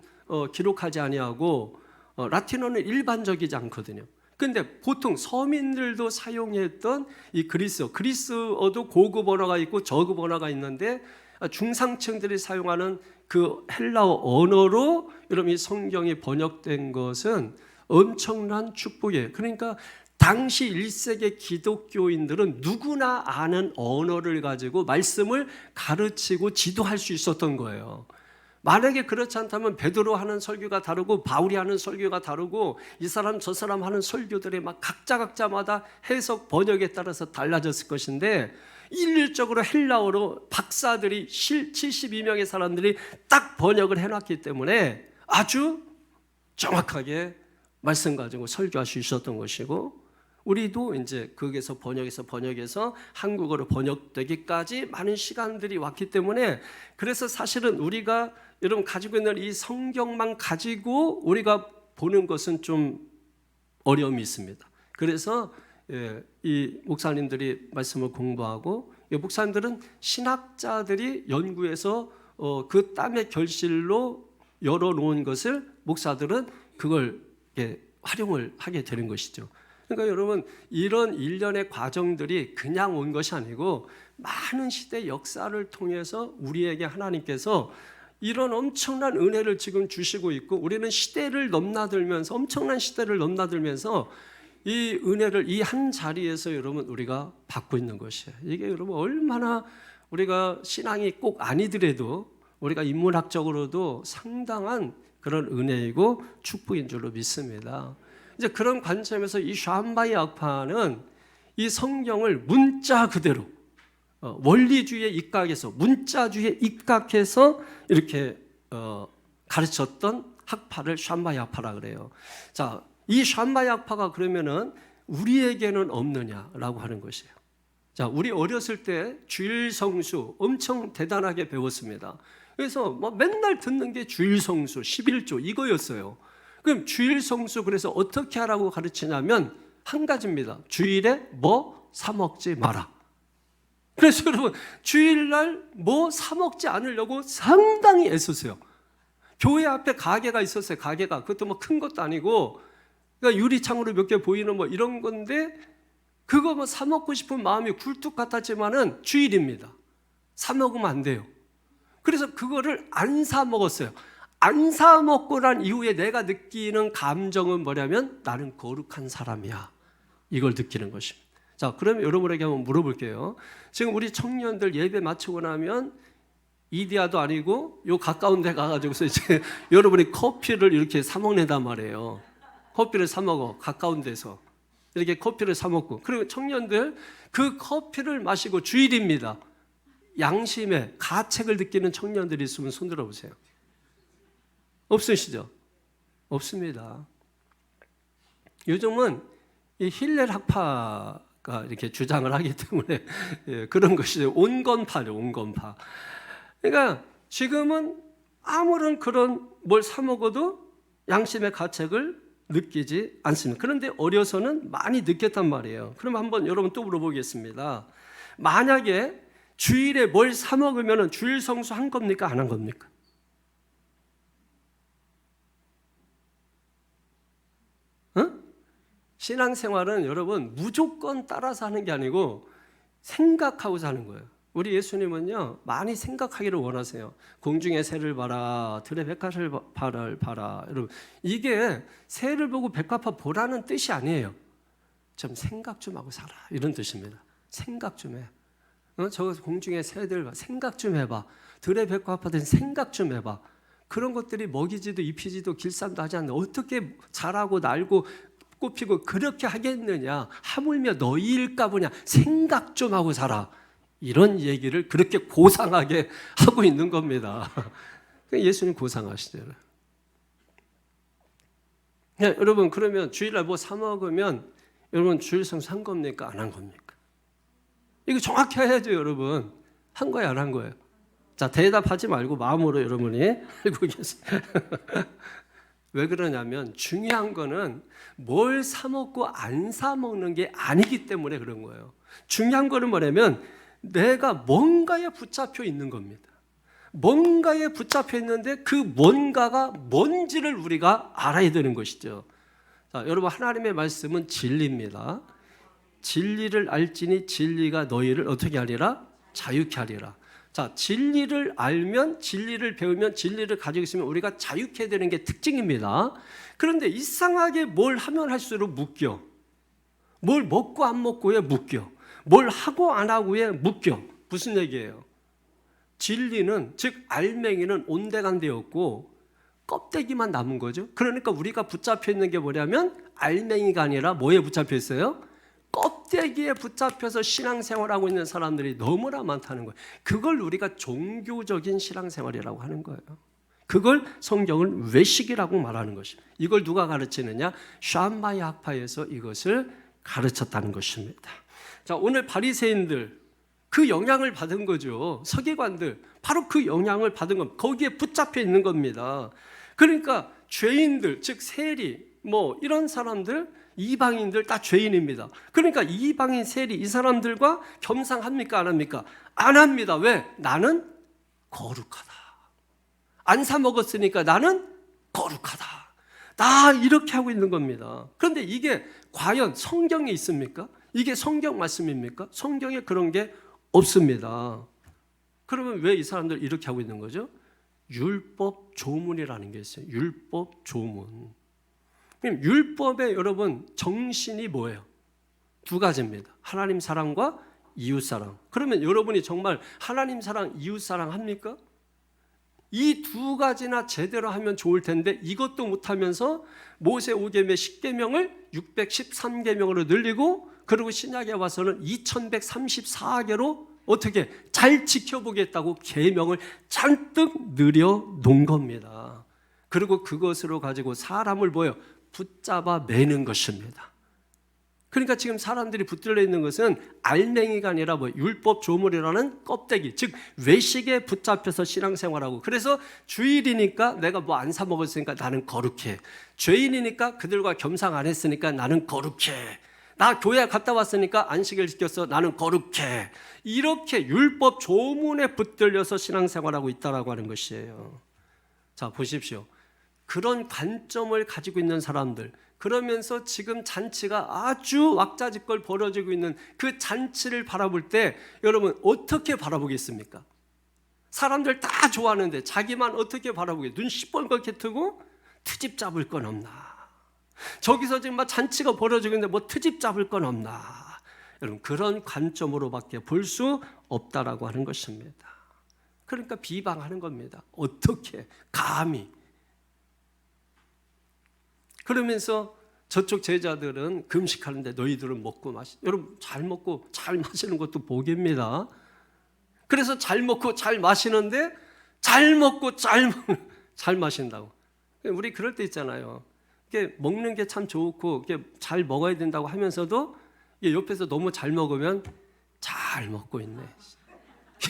기록하지 아니하고 라틴어는 일반적이지 않거든요. 근데 보통 서민들도 사용했던 이 그리스어도 고급 언어가 있고 저급 언어가 있는데, 중상층들이 사용하는 그 헬라어 언어로 여러분 이 성경이 번역된 것은 엄청난 축복이에요. 그러니까 당시 1세기 기독교인들은 누구나 아는 언어를 가지고 말씀을 가르치고 지도할 수 있었던 거예요. 만약에 그렇지 않다면 베드로 하는 설교가 다르고 바울이 하는 설교가 다르고 이 사람 저 사람 하는 설교들이 막 각자마다 해석 번역에 따라서 달라졌을 것인데, 일률적으로 헬라어로 박사들이 72명의 사람들이 딱 번역을 해놨기 때문에 아주 정확하게 말씀 가지고 설교할 수 있었던 것이고, 우리도 이제 거기에서 번역해서 한국어로 번역되기까지 많은 시간들이 왔기 때문에, 그래서 사실은 우리가 여러분 가지고 있는 이 성경만 가지고 우리가 보는 것은 좀 어려움이 있습니다. 그래서 이 목사님들이 말씀을 공부하고, 목사님들은 신학자들이 연구해서 그 땀의 결실로 열어놓은 것을 목사들은 그걸 활용을 하게 되는 것이죠. 그러니까 여러분, 이런 일련의 과정들이 그냥 온 것이 아니고 많은 시대 역사를 통해서 우리에게 하나님께서 이런 엄청난 은혜를 지금 주시고 있고, 우리는 시대를 넘나들면서, 엄청난 시대를 넘나들면서 이 은혜를 이 한 자리에서 여러분 우리가 받고 있는 것이에요. 이게 여러분 얼마나 우리가 신앙이 꼭 아니더라도 우리가 인문학적으로도 상당한 그런 은혜이고 축복인 줄로 믿습니다. 이제 그런 관점에서 이 샴바이 악파는 이 성경을 문자 그대로 원리주의에 입각해서, 문자주의에 입각해서 이렇게 가르쳤던 학파를 샴바이 학파라 그래요. 자, 이 샴바이 학파가 그러면은 우리에게는 없느냐라고 하는 것이에요. 자, 우리 어렸을 때 주일 성수 엄청 대단하게 배웠습니다. 그래서 뭐 맨날 듣는 게 주일 성수 11조 이거였어요. 그럼 주일 성수 그래서 어떻게 하라고 가르치냐면 한 가지입니다. 주일에 뭐 사 먹지 마라. 그래서 여러분 주일날 뭐 사 먹지 않으려고 상당히 애썼어요. 교회 앞에 가게가 있었어요. 가게가 그것도 뭐 큰 것도 아니고, 그러니까 유리창으로 몇 개 보이는 뭐 이런 건데, 그거 뭐 사 먹고 싶은 마음이 굴뚝 같았지만은 주일입니다. 사 먹으면 안 돼요. 그래서 그거를 안 사 먹었어요. 안 사 먹고 난 이후에 내가 느끼는 감정은 뭐냐면 나는 거룩한 사람이야. 이걸 느끼는 것입니다. 자, 그러면 여러분에게 한번 물어볼게요. 지금 우리 청년들 예배 마치고 나면 이디야도 아니고 요 가까운 데 가가지고서 이제 여러분이 커피를 이렇게 사 먹는단 말이에요. 커피를 사 먹어. 가까운 데서 이렇게 커피를 사 먹고, 그리고 청년들 그 커피를 마시고 주일입니다. 양심의 가책을 느끼는 청년들이 있으면 손 들어보세요. 없으시죠? 없습니다. 요즘은 이 힐렐 학파가 이렇게 주장을 하기 때문에 그런 것이죠. 온건파죠, 온건파. 그러니까 지금은 아무런 그런 뭘 사 먹어도 양심의 가책을 느끼지 않습니다. 그런데 어려서는 많이 느꼈단 말이에요. 그럼 한번 여러분 또 물어보겠습니다. 만약에 주일에 뭘 사 먹으면 주일 성수 한 겁니까? 안 한 겁니까? 신앙생활은 여러분 무조건 따라서 하는 게 아니고 생각하고 사는 거예요. 우리 예수님은요 많이 생각하기를 원하세요. 공중의 새를 봐라, 들의 백합을 봐라. 여러분 이게 새를 보고 백합화 보라는 뜻이 아니에요. 좀 생각 좀 하고 살아 이런 뜻입니다. 생각 좀 해. 저 공중의 새들 봐. 생각 좀 해봐. 들의 백합화된 생각 좀 해봐. 그런 것들이 먹이지도 입히지도 길쌈도 하지 않는데 어떻게 자라고 날고 꽃피고 그렇게 하겠느냐. 하물며 너희일까 보냐. 생각 좀 하고 살아. 이런 얘기를 그렇게 고상하게 하고 있는 겁니다. 예수님 고상하시잖아요. 여러분 그러면 주일날 뭐 사 먹으면 여러분 주일 성수 한 겁니까? 안 한 겁니까? 이거 정확히 해야죠. 여러분 한 거예요? 안 한 거예요? 자, 대답하지 말고 마음으로 여러분이 알고 계세요. 왜 그러냐면 중요한 거는 뭘 사 먹고 안 사 먹는 게 아니기 때문에 그런 거예요. 중요한 거는 뭐냐면 내가 뭔가에 붙잡혀 있는 겁니다. 뭔가에 붙잡혀 있는데 그 뭔가가 뭔지를 우리가 알아야 되는 것이죠. 자, 여러분 하나님의 말씀은 진리입니다. 진리를 알지니 진리가 너희를 어떻게 하리라? 자유케 하리라. 자, 진리를 알면, 진리를 배우면, 진리를 가지고 있으면 우리가 자유케 되는 게 특징입니다. 그런데 이상하게 뭘 하면 할수록 묶여. 뭘 먹고 안 먹고에 묶여. 뭘 하고 안 하고에 묶여. 무슨 얘기예요? 진리는, 즉 알맹이는 온데간데 없고 껍데기만 남은 거죠. 그러니까 우리가 붙잡혀 있는 게 뭐냐면 알맹이가 아니라 뭐에 붙잡혀 있어요? 껍데기에 붙잡혀서 신앙생활하고 있는 사람들이 너무나 많다는 거예요. 그걸 우리가 종교적인 신앙생활이라고 하는 거예요. 그걸 성경은 외식이라고 말하는 것입니다. 이걸 누가 가르치느냐? 샴마이 학파에서 이것을 가르쳤다는 것입니다. 자, 오늘 바리새인들 그 영향을 받은 거죠. 서기관들 바로 그 영향을 받은 겁니다. 거기에 붙잡혀 있는 겁니다. 그러니까 죄인들, 즉 세리 뭐 이런 사람들, 이방인들 다 죄인입니다. 그러니까 이방인, 세리 이 사람들과 겸상합니까? 안 합니까? 안 합니다. 왜? 나는 거룩하다. 안 사 먹었으니까 나는 거룩하다. 다 이렇게 하고 있는 겁니다. 그런데 이게 과연 성경에 있습니까? 이게 성경 말씀입니까? 성경에 그런 게 없습니다. 그러면 왜 이 사람들 이렇게 하고 있는 거죠? 율법 조문이라는 게 있어요. 율법 조문. 율법의 여러분 정신이 뭐예요? 두 가지입니다. 하나님 사랑과 이웃 사랑. 그러면 여러분이 정말 하나님 사랑, 이웃 사랑 합니까? 이 두 가지나 제대로 하면 좋을 텐데 이것도 못하면서 모세 5계명 10계명을 613계명으로 늘리고 그리고 신약에 와서는 2134개로 어떻게 잘 지켜보겠다고 계명을 잔뜩 늘여놓은 겁니다. 그리고 그것으로 가지고 사람을 붙잡아 매는 것입니다. 그러니까 지금 사람들이 붙들려 있는 것은 알맹이가 아니라 율법 조물이라는 껍데기, 즉 외식에 붙잡혀서 신앙생활하고, 그래서 주일이니까 내가 뭐 안 사 먹었으니까 나는 거룩해, 죄인이니까 그들과 겸상 안 했으니까 나는 거룩해, 나 교회 갔다 왔으니까 안식일 지켰어 나는 거룩해, 이렇게 율법 조문에 붙들려서 신앙생활하고 있다라고 하는 것이에요. 자, 보십시오. 그런 관점을 가지고 있는 사람들, 그러면서 지금 잔치가 아주 왁자지껄 벌어지고 있는 그 잔치를 바라볼 때 여러분 어떻게 바라보겠습니까? 사람들 다 좋아하는데 자기만 어떻게 바라보게? 눈 시뻘겋게 뜨고 트집 잡을 건 없나? 저기서 지금 막 잔치가 벌어지고 있는데 뭐 트집 잡을 건 없나? 여러분 그런 관점으로밖에 볼 수 없다라고 하는 것입니다. 그러니까 비방하는 겁니다. 어떻게 감히? 그러면서 저쪽 제자들은 금식하는데 너희들은 먹고 마시. 여러분 잘 먹고 잘 마시는 것도 복입니다. 그래서 잘 먹고 잘 마시는데 잘 먹고 잘 마신다고. 우리 그럴 때 있잖아요. 이게 먹는 게 참 좋고 이게 잘 먹어야 된다고 하면서도 옆에서 너무 잘 먹으면 잘 먹고 있네.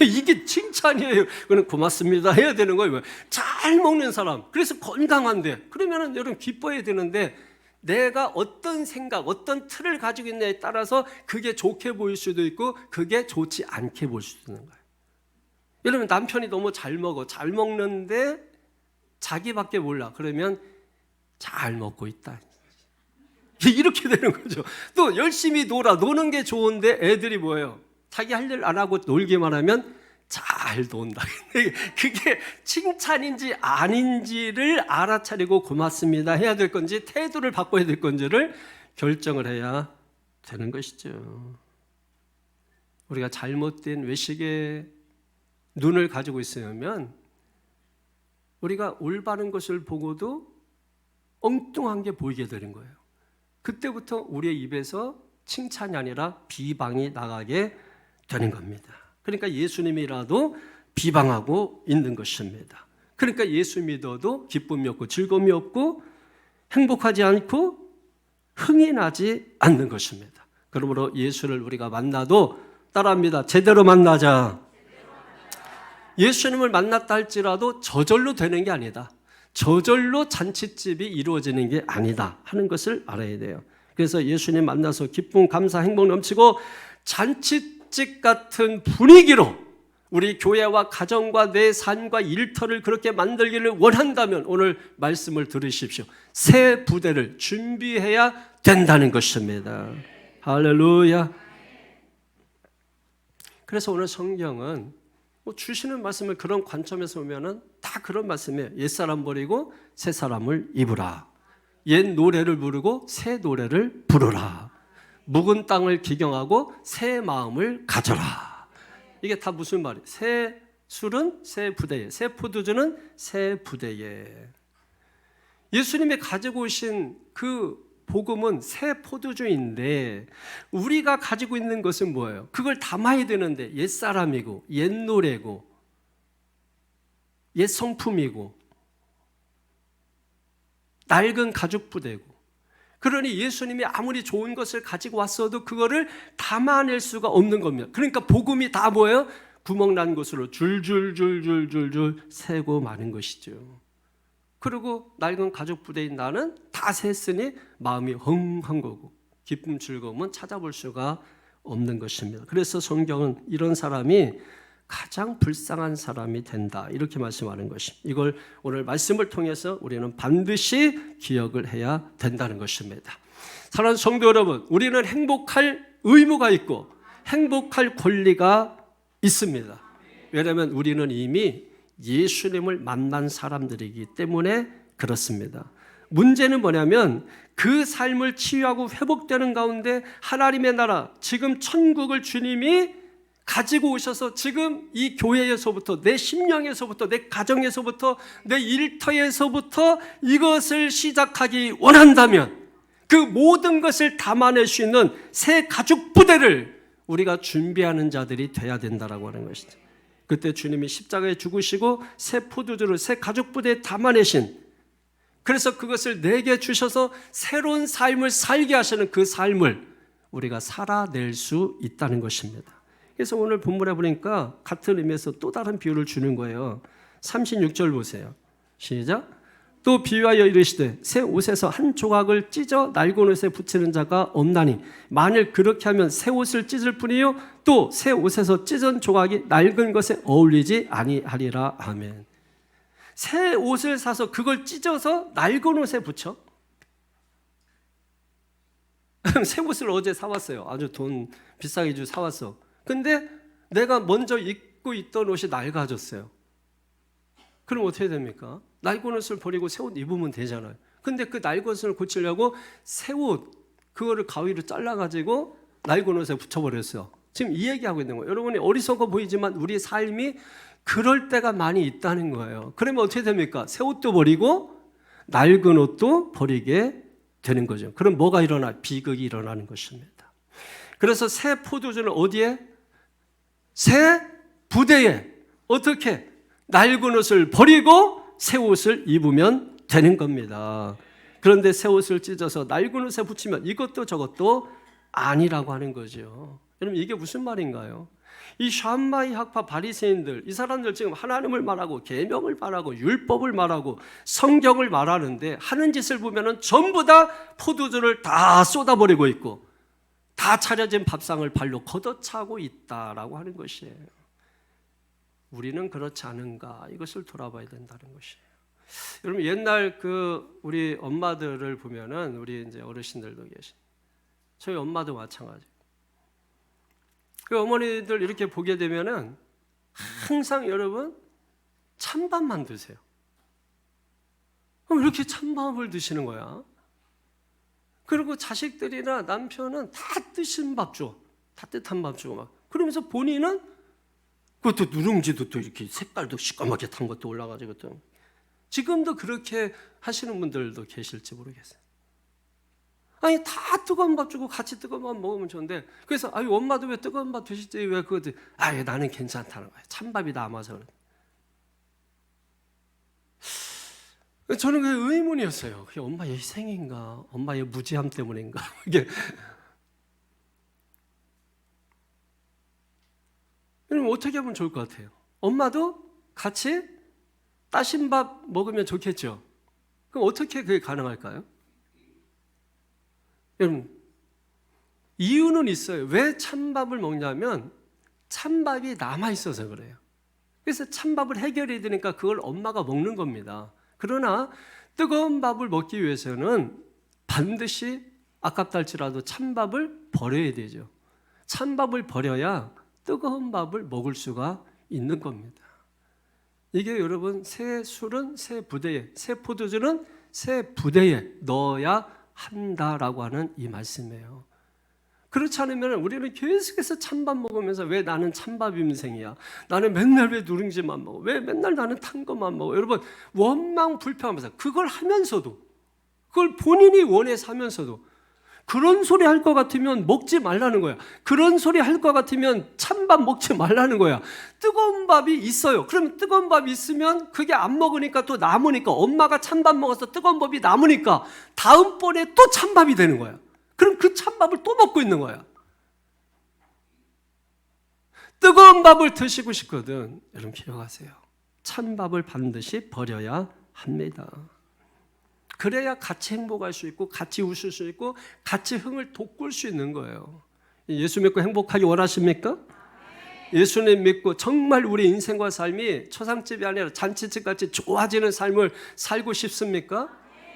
이게 칭찬이에요. 그는 고맙습니다 해야 되는 거예요. 잘 먹는 사람, 그래서 건강한데, 그러면은 여러분 기뻐해야 되는데 내가 어떤 생각, 어떤 틀을 가지고 있느냐에 따라서 그게 좋게 보일 수도 있고 그게 좋지 않게 보일 수도 있는 거예요. 여러분 남편이 너무 잘 먹어, 잘 먹는데 자기밖에 몰라, 그러면 잘 먹고 있다, 이렇게 되는 거죠. 또 열심히 노는 게 좋은데 애들이 뭐예요? 자기 할 일 안 하고 놀기만 하면 잘 논다. 그게 칭찬인지 아닌지를 알아차리고 고맙습니다 해야 될 건지 태도를 바꿔야 될 건지를 결정을 해야 되는 것이죠. 우리가 잘못된 외식의 눈을 가지고 있으면 우리가 올바른 것을 보고도 엉뚱한 게 보이게 되는 거예요. 그때부터 우리의 입에서 칭찬이 아니라 비방이 나가게 되는 겁니다. 그러니까 예수님이라도 비방하고 있는 것입니다. 그러니까 예수 믿어도 기쁨이 없고 즐거움이 없고 행복하지 않고 흥이 나지 않는 것입니다. 그러므로 예수를 우리가 만나도 따라합니다. 제대로 만나자. 예수님을 만났다 할지라도 저절로 되는 게 아니다. 저절로 잔치집이 이루어지는 게 아니다 하는 것을 알아야 돼요. 그래서 예수님 만나서 기쁨, 감사, 행복 넘치고 잔치집 같은 분위기로 우리 교회와 가정과 내 삶과 일터를 그렇게 만들기를 원한다면 오늘 말씀을 들으십시오. 새 부대를 준비해야 된다는 것입니다. 할렐루야. 그래서 오늘 성경은 주시는 말씀을 그런 관점에서 보면은 다 그런 말씀이에요. 옛사람 버리고 새사람을 입으라. 옛 노래를 부르고 새 노래를 부르라. 묵은 땅을 기경하고 새 마음을 가져라. 이게 다 무슨 말이에요? 새 술은 새 부대에, 새 포도주는 새 부대에. 예수님이 가지고 오신 그 복음은 새 포도주인데 우리가 가지고 있는 것은 뭐예요? 그걸 담아야 되는데 옛사람이고 옛 노래고 옛 성품이고 낡은 가죽 부대고, 그러니 예수님이 아무리 좋은 것을 가지고 왔어도 그거를 담아낼 수가 없는 겁니다. 그러니까 복음이 다 뭐예요? 구멍난 곳으로 줄줄줄줄줄줄 새고 마는 것이죠. 그리고 낡은 가죽 부대인 나는 다 샜으니 마음이 헝한 거고 기쁨 즐거움은 찾아볼 수가 없는 것입니다. 그래서 성경은 이런 사람이 가장 불쌍한 사람이 된다, 이렇게 말씀하는 것입니다. 이걸 오늘 말씀을 통해서 우리는 반드시 기억을 해야 된다는 것입니다. 사랑하는 성도 여러분, 우리는 행복할 의무가 있고 행복할 권리가 있습니다. 왜냐하면 우리는 이미 예수님을 만난 사람들이기 때문에 그렇습니다. 문제는 뭐냐면 그 삶을 치유하고 회복되는 가운데 하나님의 나라, 지금 천국을 주님이 가지고 오셔서 지금 이 교회에서부터, 내 심령에서부터, 내 가정에서부터, 내 일터에서부터 이것을 시작하기 원한다면 그 모든 것을 담아낼 수 있는 새 가죽 부대를 우리가 준비하는 자들이 돼야 된다라고 하는 것이죠. 그때 주님이 십자가에 죽으시고 새 포도주를 새 가죽 부대에 담아내신, 그래서 그것을 내게 주셔서 새로운 삶을 살게 하시는 그 삶을 우리가 살아낼 수 있다는 것입니다. 그래서 오늘 본문에 보니까 같은 의미에서 또 다른 비유를 주는 거예요. 36절 보세요. 시작. 또 비유하여 이르시되 새 옷에서 한 조각을 찢어 낡은 옷에 붙이는 자가 없나니 만일 그렇게 하면 새 옷을 찢을 뿐이요 또 새 옷에서 찢은 조각이 낡은 것에 어울리지 아니하리라. 아멘. 새 옷을 사서 그걸 찢어서 낡은 옷에 붙여? 새 옷을 어제 사왔어요. 아주 돈 비싸게 주고 사왔어. 근데 내가 먼저 입고 있던 옷이 낡아졌어요. 그럼 어떻게 됩니까? 낡은 옷을 버리고 새 옷 입으면 되잖아요. 근데 그 낡은 옷을 고치려고 새 옷, 그거를 가위로 잘라가지고 낡은 옷에 붙여버렸어요. 지금 이 얘기하고 있는 거예요. 여러분이 어리석어 보이지만 우리 삶이 그럴 때가 많이 있다는 거예요. 그러면 어떻게 됩니까? 새 옷도 버리고 낡은 옷도 버리게 되는 거죠. 그럼 뭐가 일어나? 비극이 일어나는 것입니다. 그래서 새 포도주는 어디에? 새 부대에. 어떻게? 낡은 옷을 버리고 새 옷을 입으면 되는 겁니다. 그런데 새 옷을 찢어서 낡은 옷에 붙이면 이것도 저것도 아니라고 하는 거죠. 여러분 이게 무슨 말인가요? 이 샴마이 학파 바리새인들, 이 사람들 지금 하나님을 말하고 계명을 말하고 율법을 말하고 성경을 말하는데 하는 짓을 보면은 전부 다 포도주를 다 쏟아버리고 있고 다 차려진 밥상을 발로 걷어차고 있다라고 하는 것이에요. 우리는 그렇지 않은가, 이것을 돌아봐야 된다는 것이에요. 여러분 옛날 그 우리 엄마들을 보면은 우리 이제 어르신들도 계신, 저희 엄마도 마찬가지. 그 어머니들 이렇게 보게 되면은 항상 여러분 찬밥만 드세요. 그럼 이렇게 찬밥을 드시는 거야. 그리고 자식들이나 남편은 다 뜨신 밥 줘. 따뜻한 밥 주고 막. 그러면서 본인은 그것도 누룽지도 또 이렇게 색깔도 시꺼멓게 탄 것도 올라가지고 또. 지금도 그렇게 하시는 분들도 계실지 모르겠어요. 아니 다 뜨거운 밥 주고 같이 뜨거운 밥 먹으면 좋은데, 그래서 아유 엄마도 왜 뜨거운 밥 드시지, 왜 그거 아유 나는 괜찮다는 거예요. 찬밥이 남아서. 저는 그게 의문이었어요. 그게 엄마의 희생인가, 엄마의 무지함 때문인가. 이게 그럼 어떻게 하면 좋을 것 같아요? 엄마도 같이 따신 밥 먹으면 좋겠죠. 그럼 어떻게 그게 가능할까요? 여러분 이유는 있어요. 왜 찬밥을 먹냐면 찬밥이 남아있어서 그래요. 그래서 찬밥을 해결해야 되니까 그걸 엄마가 먹는 겁니다. 그러나 뜨거운 밥을 먹기 위해서는 반드시 아깝다 할지라도 찬밥을 버려야 되죠. 찬밥을 버려야 뜨거운 밥을 먹을 수가 있는 겁니다. 이게 여러분 새 술은 새 부대에, 새 포도주는 새 부대에 넣어야 한다라고 하는 이 말씀이에요. 그렇지 않으면 우리는 계속해서 찬밥 먹으면서 왜 나는 찬밥 인생이야? 나는 맨날 왜 누룽지만 먹어? 왜 맨날 나는 탄 것만 먹어? 여러분 원망 불평하면서 그걸 하면서도 그걸 본인이 원해서 하면서도 그런 소리 할 것 같으면 먹지 말라는 거야. 그런 소리 할 것 같으면 찬밥 먹지 말라는 거야. 뜨거운 밥이 있어요. 그럼 뜨거운 밥이 있으면 그게 안 먹으니까 또 남으니까 엄마가 찬밥 먹어서 뜨거운 밥이 남으니까 다음번에 또 찬밥이 되는 거야. 그럼 그 찬밥을 또 먹고 있는 거야. 뜨거운 밥을 드시고 싶거든. 여러분 기억하세요. 찬밥을 반드시 버려야 합니다. 그래야 같이 행복할 수 있고 같이 웃을 수 있고 같이 흥을 돋굴 수 있는 거예요. 예수 믿고 행복하기 원하십니까? 예수님 믿고 정말 우리 인생과 삶이 초상집이 아니라 잔치집같이 좋아지는 삶을 살고 싶습니까?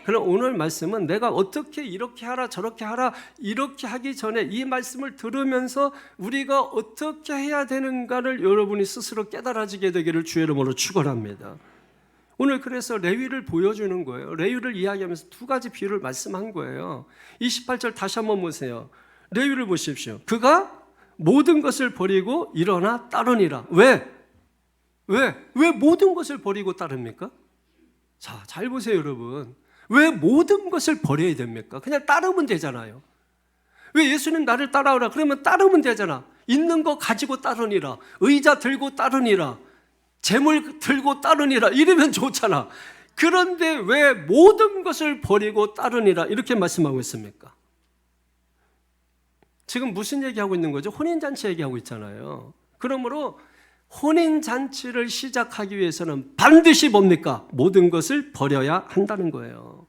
그럼 오늘 말씀은 내가 어떻게 이렇게 하라 저렇게 하라 이렇게 하기 전에 이 말씀을 들으면서 우리가 어떻게 해야 되는가를 여러분이 스스로 깨달아지게 되기를 주의 이름으로 축원합니다. 오늘 그래서 레위를 보여주는 거예요. 레위를 이야기하면서 두 가지 비유를 말씀한 거예요. 28절 다시 한번 보세요. 레위를 보십시오. 그가 모든 것을 버리고 일어나 따르니라. 왜 모든 것을 버리고 따릅니까? 자, 잘 보세요 여러분. 왜 모든 것을 버려야 됩니까? 그냥 따르면 되잖아요. 왜 예수님 나를 따라오라 그러면 따르면 되잖아. 있는 거 가지고 따르니라. 의자 들고 따르니라. 재물 들고 따르니라 이러면 좋잖아. 그런데 왜 모든 것을 버리고 따르니라 이렇게 말씀하고 있습니까? 지금 무슨 얘기하고 있는 거죠? 혼인잔치 얘기하고 있잖아요. 그러므로 혼인잔치를 시작하기 위해서는 반드시 뭡니까? 모든 것을 버려야 한다는 거예요.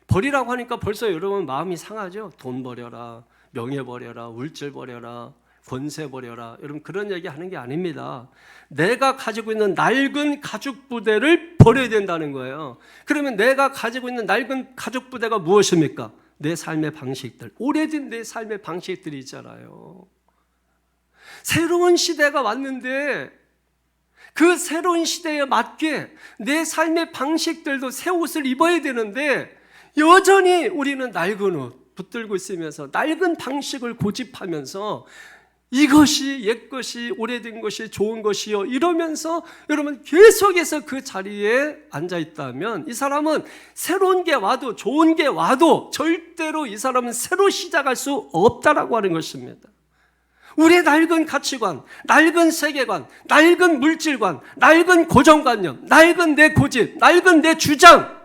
버리라고 하니까 벌써 여러분 마음이 상하죠? 돈 버려라, 명예 버려라, 물질 버려라, 권세 버려라. 여러분 그런 얘기 하는 게 아닙니다. 내가 가지고 있는 낡은 가죽 부대를 버려야 된다는 거예요. 그러면 내가 가지고 있는 낡은 가죽 부대가 무엇입니까? 내 삶의 방식들, 오래된 내 삶의 방식들이 있잖아요. 새로운 시대가 왔는데 그 새로운 시대에 맞게 내 삶의 방식들도 새 옷을 입어야 되는데 여전히 우리는 낡은 옷 붙들고 있으면서 낡은 방식을 고집하면서 이것이 옛것이 오래된 것이 좋은 것이요 이러면서 여러분 계속해서 그 자리에 앉아 있다면 이 사람은 새로운 게 와도 좋은 게 와도 절대로 이 사람은 새로 시작할 수 없다라고 하는 것입니다. 우리의 낡은 가치관, 낡은 세계관, 낡은 물질관, 낡은 고정관념, 낡은 내 고집, 낡은 내 주장,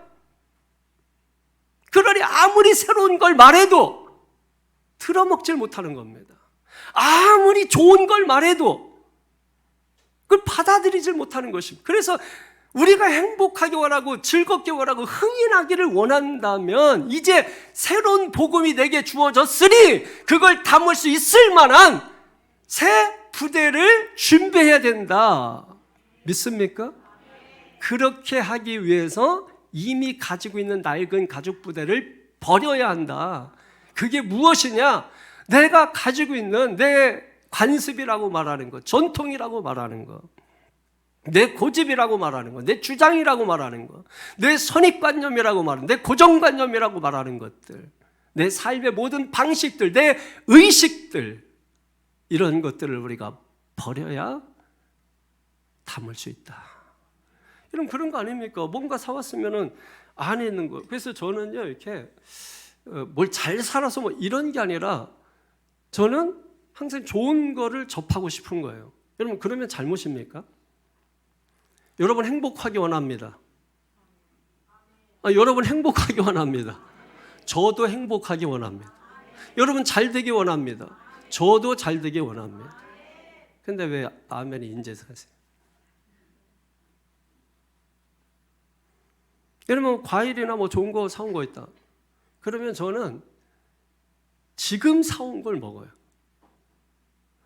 그러니 아무리 새로운 걸 말해도 틀어먹질 못하는 겁니다. 아무리 좋은 걸 말해도 그걸 받아들이질 못하는 것입니다. 그래서 우리가 행복하게 원하고 즐겁게 원하고 흥이 나기를 원한다면 이제 새로운 복음이 내게 주어졌으니 그걸 담을 수 있을 만한 새 부대를 준비해야 된다. 믿습니까? 그렇게 하기 위해서 이미 가지고 있는 낡은 가죽 부대를 버려야 한다. 그게 무엇이냐? 내가 가지고 있는 내 관습이라고 말하는 것, 전통이라고 말하는 것, 내 고집이라고 말하는 것, 내 주장이라고 말하는 것, 내 선입관념이라고 말하는 것, 내 고정관념이라고 말하는 것들, 내 삶의 모든 방식들, 내 의식들, 이런 것들을 우리가 버려야 담을 수 있다. 이런 그런 거 아닙니까? 뭔가 사왔으면은 안에 있는 거. 그래서 저는요 이렇게 뭘 잘 살아서 뭐 이런 게 아니라 저는 항상 좋은 거를 접하고 싶은 거예요. 여러분 그러면 잘못입니까? 여러분 행복하기 원합니다. 여러분 행복하기 원합니다. 저도 행복하기 원합니다. 여러분 잘 되기 원합니다. 저도 잘 되기 원합니다. 근데 왜 아멘이 인제서 하세요? 여러분 과일이나 뭐 좋은 거 사온 거 있다. 그러면 저는 지금 사온 걸 먹어요.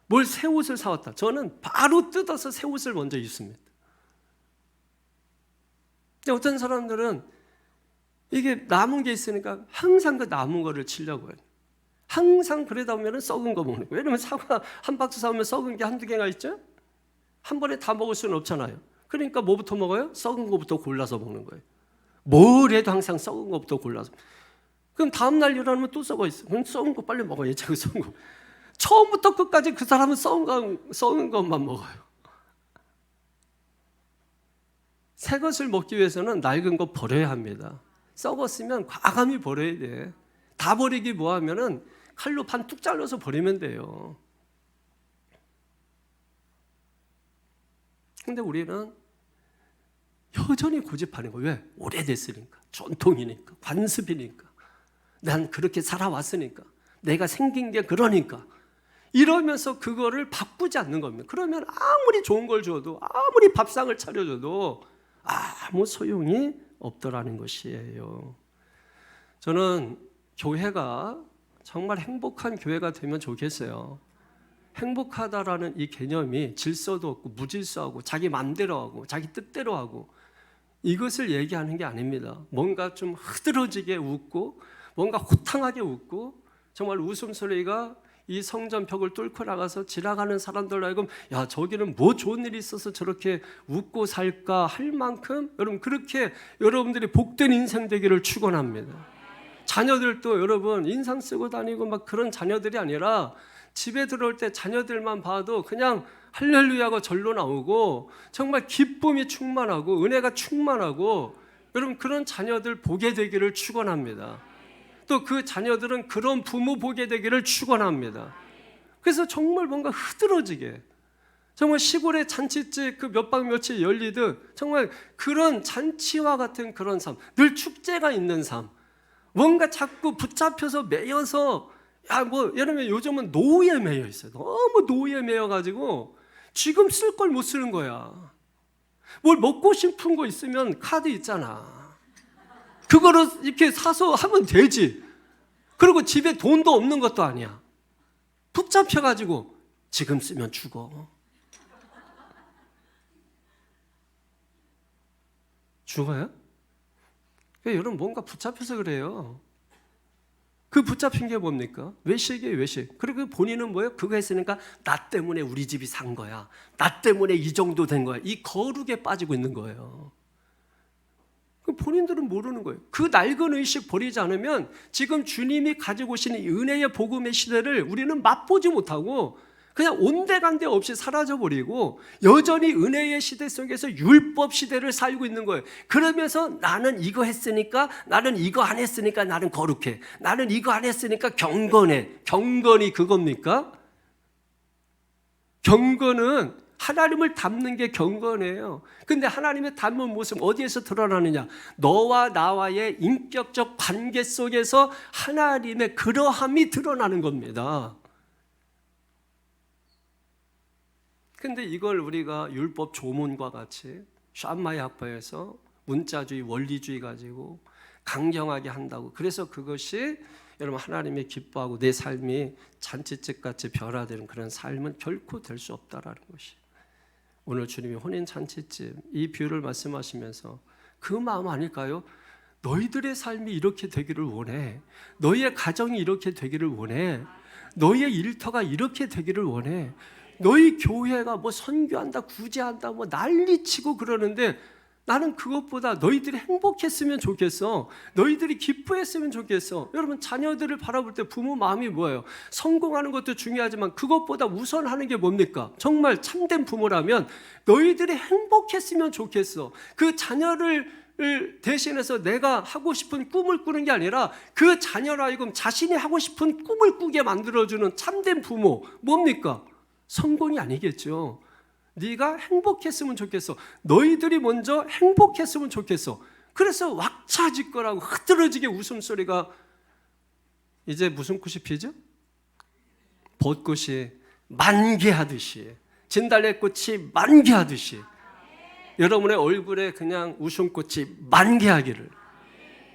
뭘 새 옷을 사왔다. 저는 바로 뜯어서 새 옷을 먼저 입습니다. 근데 어떤 사람들은 이게 남은 게 있으니까 항상 그 남은 거를 치려고 해요. 항상 그러다 보면 썩은 거 먹는 거예요. 왜냐면 사과 한 박스 사오면 썩은 게 한두 개가 있죠? 한 번에 다 먹을 수는 없잖아요. 그러니까 뭐부터 먹어요? 썩은 거부터 골라서 먹는 거예요. 뭘 해도 항상 썩은 거부터 골라서. 그럼 다음날 일어나면 또 썩어 있어. 그럼 썩은 거 빨리 먹어야지. 자꾸 썩은 거. 처음부터 끝까지 그 사람은 썩은 것만 먹어요. 새 것을 먹기 위해서는 낡은 거 버려야 합니다. 썩었으면 과감히 버려야 돼. 다 버리기 뭐하면은 칼로 반 뚝 잘라서 버리면 돼요. 근데 우리는 여전히 고집하는 거예요. 왜? 오래됐으니까, 전통이니까, 관습이니까, 난 그렇게 살아왔으니까, 내가 생긴 게 그러니까 이러면서 그거를 바꾸지 않는 겁니다. 그러면 아무리 좋은 걸 줘도, 아무리 밥상을 차려줘도 아무 소용이 없더라는 것이에요. 저는 교회가 정말 행복한 교회가 되면 좋겠어요. 행복하다라는 이 개념이 질서도 없고 무질서하고 자기 맘대로 하고 자기 뜻대로 하고 이것을 얘기하는 게 아닙니다. 뭔가 좀 흐드러지게 웃고 뭔가 호탕하게 웃고 정말 웃음소리가 이 성전 벽을 뚫고 나가서 지나가는 사람들로 하여금 야, 저기는 뭐 좋은 일이 있어서 저렇게 웃고 살까 할 만큼 여러분 그렇게 여러분들이 복된 인생 되기를 축원합니다. 자녀들도 여러분 인상 쓰고 다니고 막 그런 자녀들이 아니라 집에 들어올 때 자녀들만 봐도 그냥 할렐루야가 절로 나오고 정말 기쁨이 충만하고 은혜가 충만하고 여러분 그런 자녀들 보게 되기를 축원합니다. 또 그 자녀들은 그런 부모 보게 되기를 축원합니다. 그래서 정말 뭔가 흐드러지게 정말 시골의 잔치집 그 몇 박 며칠 열리듯 정말 그런 잔치와 같은 그런 삶, 늘 축제가 있는 삶, 뭔가 자꾸 붙잡혀서 매여서 야, 뭐 예를 들면 요즘은 노후에 매여 있어요. 너무 노후에 매여 가지고 지금 쓸 걸 못 쓰는 거야. 뭘 먹고 싶은 거 있으면 카드 있잖아. 그거로 이렇게 사서 하면 되지. 그리고 집에 돈도 없는 것도 아니야. 붙잡혀 가지고 지금 쓰면 죽어. 죽어요? 여러분 뭔가 붙잡혀서 그래요. 그 붙잡힌 게 뭡니까? 외식이에요, 외식. 그리고 본인은 뭐예요? 그거 했으니까 나 때문에 우리 집이 산 거야. 나 때문에 이 정도 된 거야. 이 거룩에 빠지고 있는 거예요. 본인들은 모르는 거예요. 그 낡은 의식 버리지 않으면 지금 주님이 가지고 오시는 은혜의 복음의 시대를 우리는 맛보지 못하고 그냥 온데간데 없이 사라져버리고 여전히 은혜의 시대 속에서 율법 시대를 살고 있는 거예요. 그러면서 나는 이거 했으니까, 나는 이거 안 했으니까 나는 거룩해. 나는 이거 안 했으니까 경건해. 경건이 그겁니까? 경건은 하나님을 닮는 게 경건이에요. 근데 하나님의 닮은 모습 어디에서 드러나느냐? 너와 나와의 인격적 관계 속에서 하나님의 그러함이 드러나는 겁니다. 근데 이걸 우리가 율법 조문과 같이 샴마이 학파에서 문자주의, 원리주의 가지고 강경하게 한다고. 그래서 그것이 여러분 하나님이 기뻐하고 내 삶이 잔치집같이 변화되는 그런 삶은 결코 될 수 없다라는 것이. 오늘 주님이 혼인 잔치집 이 비유를 말씀하시면서 그 마음 아닐까요? 너희들의 삶이 이렇게 되기를 원해. 너희의 가정이 이렇게 되기를 원해. 너희의 일터가 이렇게 되기를 원해. 너희 교회가 뭐 선교한다, 구제한다, 뭐 난리치고 그러는데 나는 그것보다 너희들이 행복했으면 좋겠어. 너희들이 기뻐했으면 좋겠어. 여러분 자녀들을 바라볼 때 부모 마음이 뭐예요? 성공하는 것도 중요하지만 그것보다 우선하는 게 뭡니까? 정말 참된 부모라면 너희들이 행복했으면 좋겠어. 그 자녀를 대신해서 내가 하고 싶은 꿈을 꾸는 게 아니라 그 자녀로 하여금 자신이 하고 싶은 꿈을 꾸게 만들어주는 참된 부모 뭡니까? 성공이 아니겠죠. 네가 행복했으면 좋겠어. 너희들이 먼저 행복했으면 좋겠어. 그래서 왁차지껄하고 흐드러지게 웃음소리가 이제 무슨 꽃이 피죠? 벚꽃이 만개하듯이, 진달래꽃이 만개하듯이 여러분의 얼굴에 그냥 웃음꽃이 만개하기를,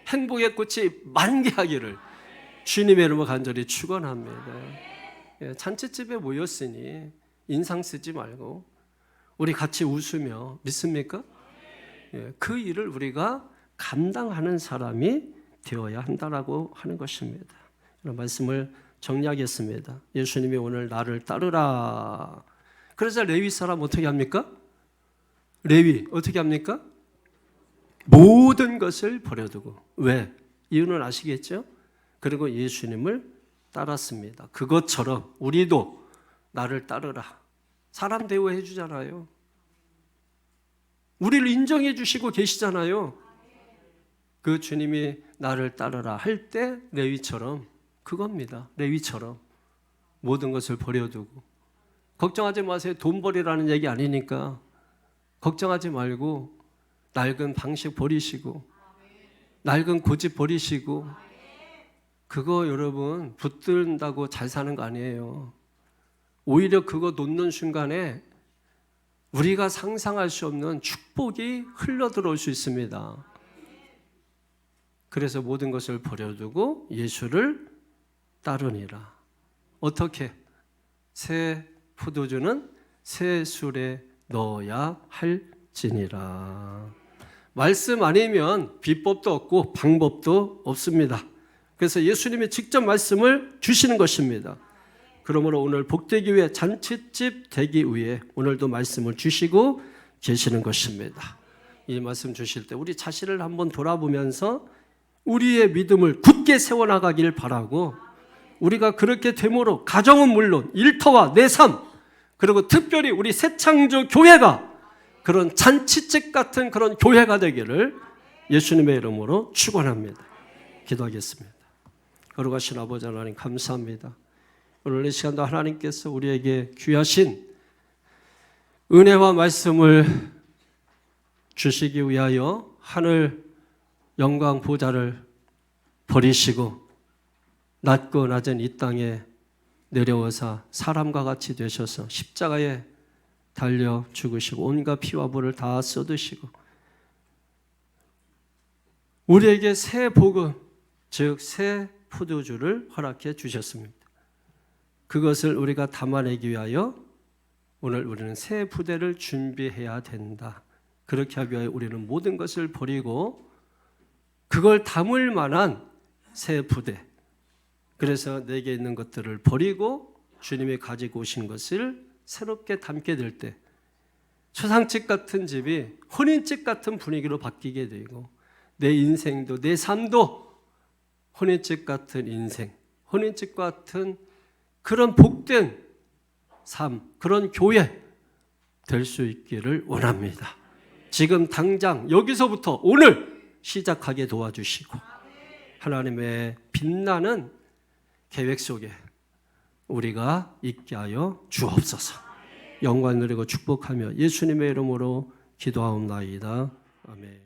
행복의 꽃이 만개하기를 주님의 이름으로 간절히 축원합니다. 잔치집에 모였으니 인상 쓰지 말고 우리 같이 웃으며 믿습니까? 그 일을 우리가 감당하는 사람이 되어야 한다라고 하는 것입니다. 이런 말씀을 정리하겠습니다. 예수님이 오늘 나를 따르라. 그래서 레위 사람 어떻게 합니까? 레위 어떻게 합니까? 모든 것을 버려두고. 왜? 이유는 아시겠죠? 그리고 예수님을 따랐습니다. 그것처럼 우리도 나를 따르라. 사람 대우해 주잖아요. 우리를 인정해 주시고 계시잖아요. 그 주님이 나를 따르라 할 때 레위처럼 그겁니다. 레위처럼 모든 것을 버려두고 걱정하지 마세요. 돈 버리라는 얘기 아니니까 걱정하지 말고 낡은 방식 버리시고 낡은 고집 버리시고 그거 여러분 붙든다고 잘 사는 거 아니에요. 오히려 그거 놓는 순간에 우리가 상상할 수 없는 축복이 흘러들어올 수 있습니다. 그래서 모든 것을 버려두고 예수를 따르니라. 어떻게? 새 포도주는 새 술에 넣어야 할지니라. 말씀 아니면 비법도 없고 방법도 없습니다. 그래서 예수님이 직접 말씀을 주시는 것입니다. 그러므로 오늘 복되기 위해 잔칫집 되기 위해 오늘도 말씀을 주시고 계시는 것입니다. 이 말씀 주실 때 우리 자신을 한번 돌아보면서 우리의 믿음을 굳게 세워나가길 바라고 우리가 그렇게 됨으로 가정은 물론 일터와 내 삶 그리고 특별히 우리 새창조 교회가 그런 잔치집 같은 그런 교회가 되기를 예수님의 이름으로 축원합니다. 기도하겠습니다. 거룩하신 아버지 하나님 감사합니다. 오늘 이 시간도 하나님께서 우리에게 귀하신 은혜와 말씀을 주시기 위하여 하늘 영광 보좌를 버리시고 낮고 낮은 이 땅에 내려오사 사람과 같이 되셔서 십자가에 달려 죽으시고 온갖 피와 불을 다 쏟으시고 우리에게 새 복음 즉 새 포도주를 허락해 주셨습니다. 그것을 우리가 담아내기 위하여 오늘 우리는 새 부대를 준비해야 된다. 그렇게 하기 위하여 우리는 모든 것을 버리고 그걸 담을 만한 새 부대 그래서 내게 있는 것들을 버리고 주님이 가지고 오신 것을 새롭게 담게 될 때 초상집 같은 집이 혼인집 같은 분위기로 바뀌게 되고 내 인생도 내 삶도 혼인집 같은 인생 혼인집 같은 그런 복된 삶 그런 교회 될 수 있기를 원합니다. 지금 당장 여기서부터 오늘 시작하게 도와주시고 하나님의 빛나는 계획 속에 우리가 있게 하여 주옵소서. 영광 누리고 축복하며 예수님의 이름으로 기도하옵나이다. 아멘.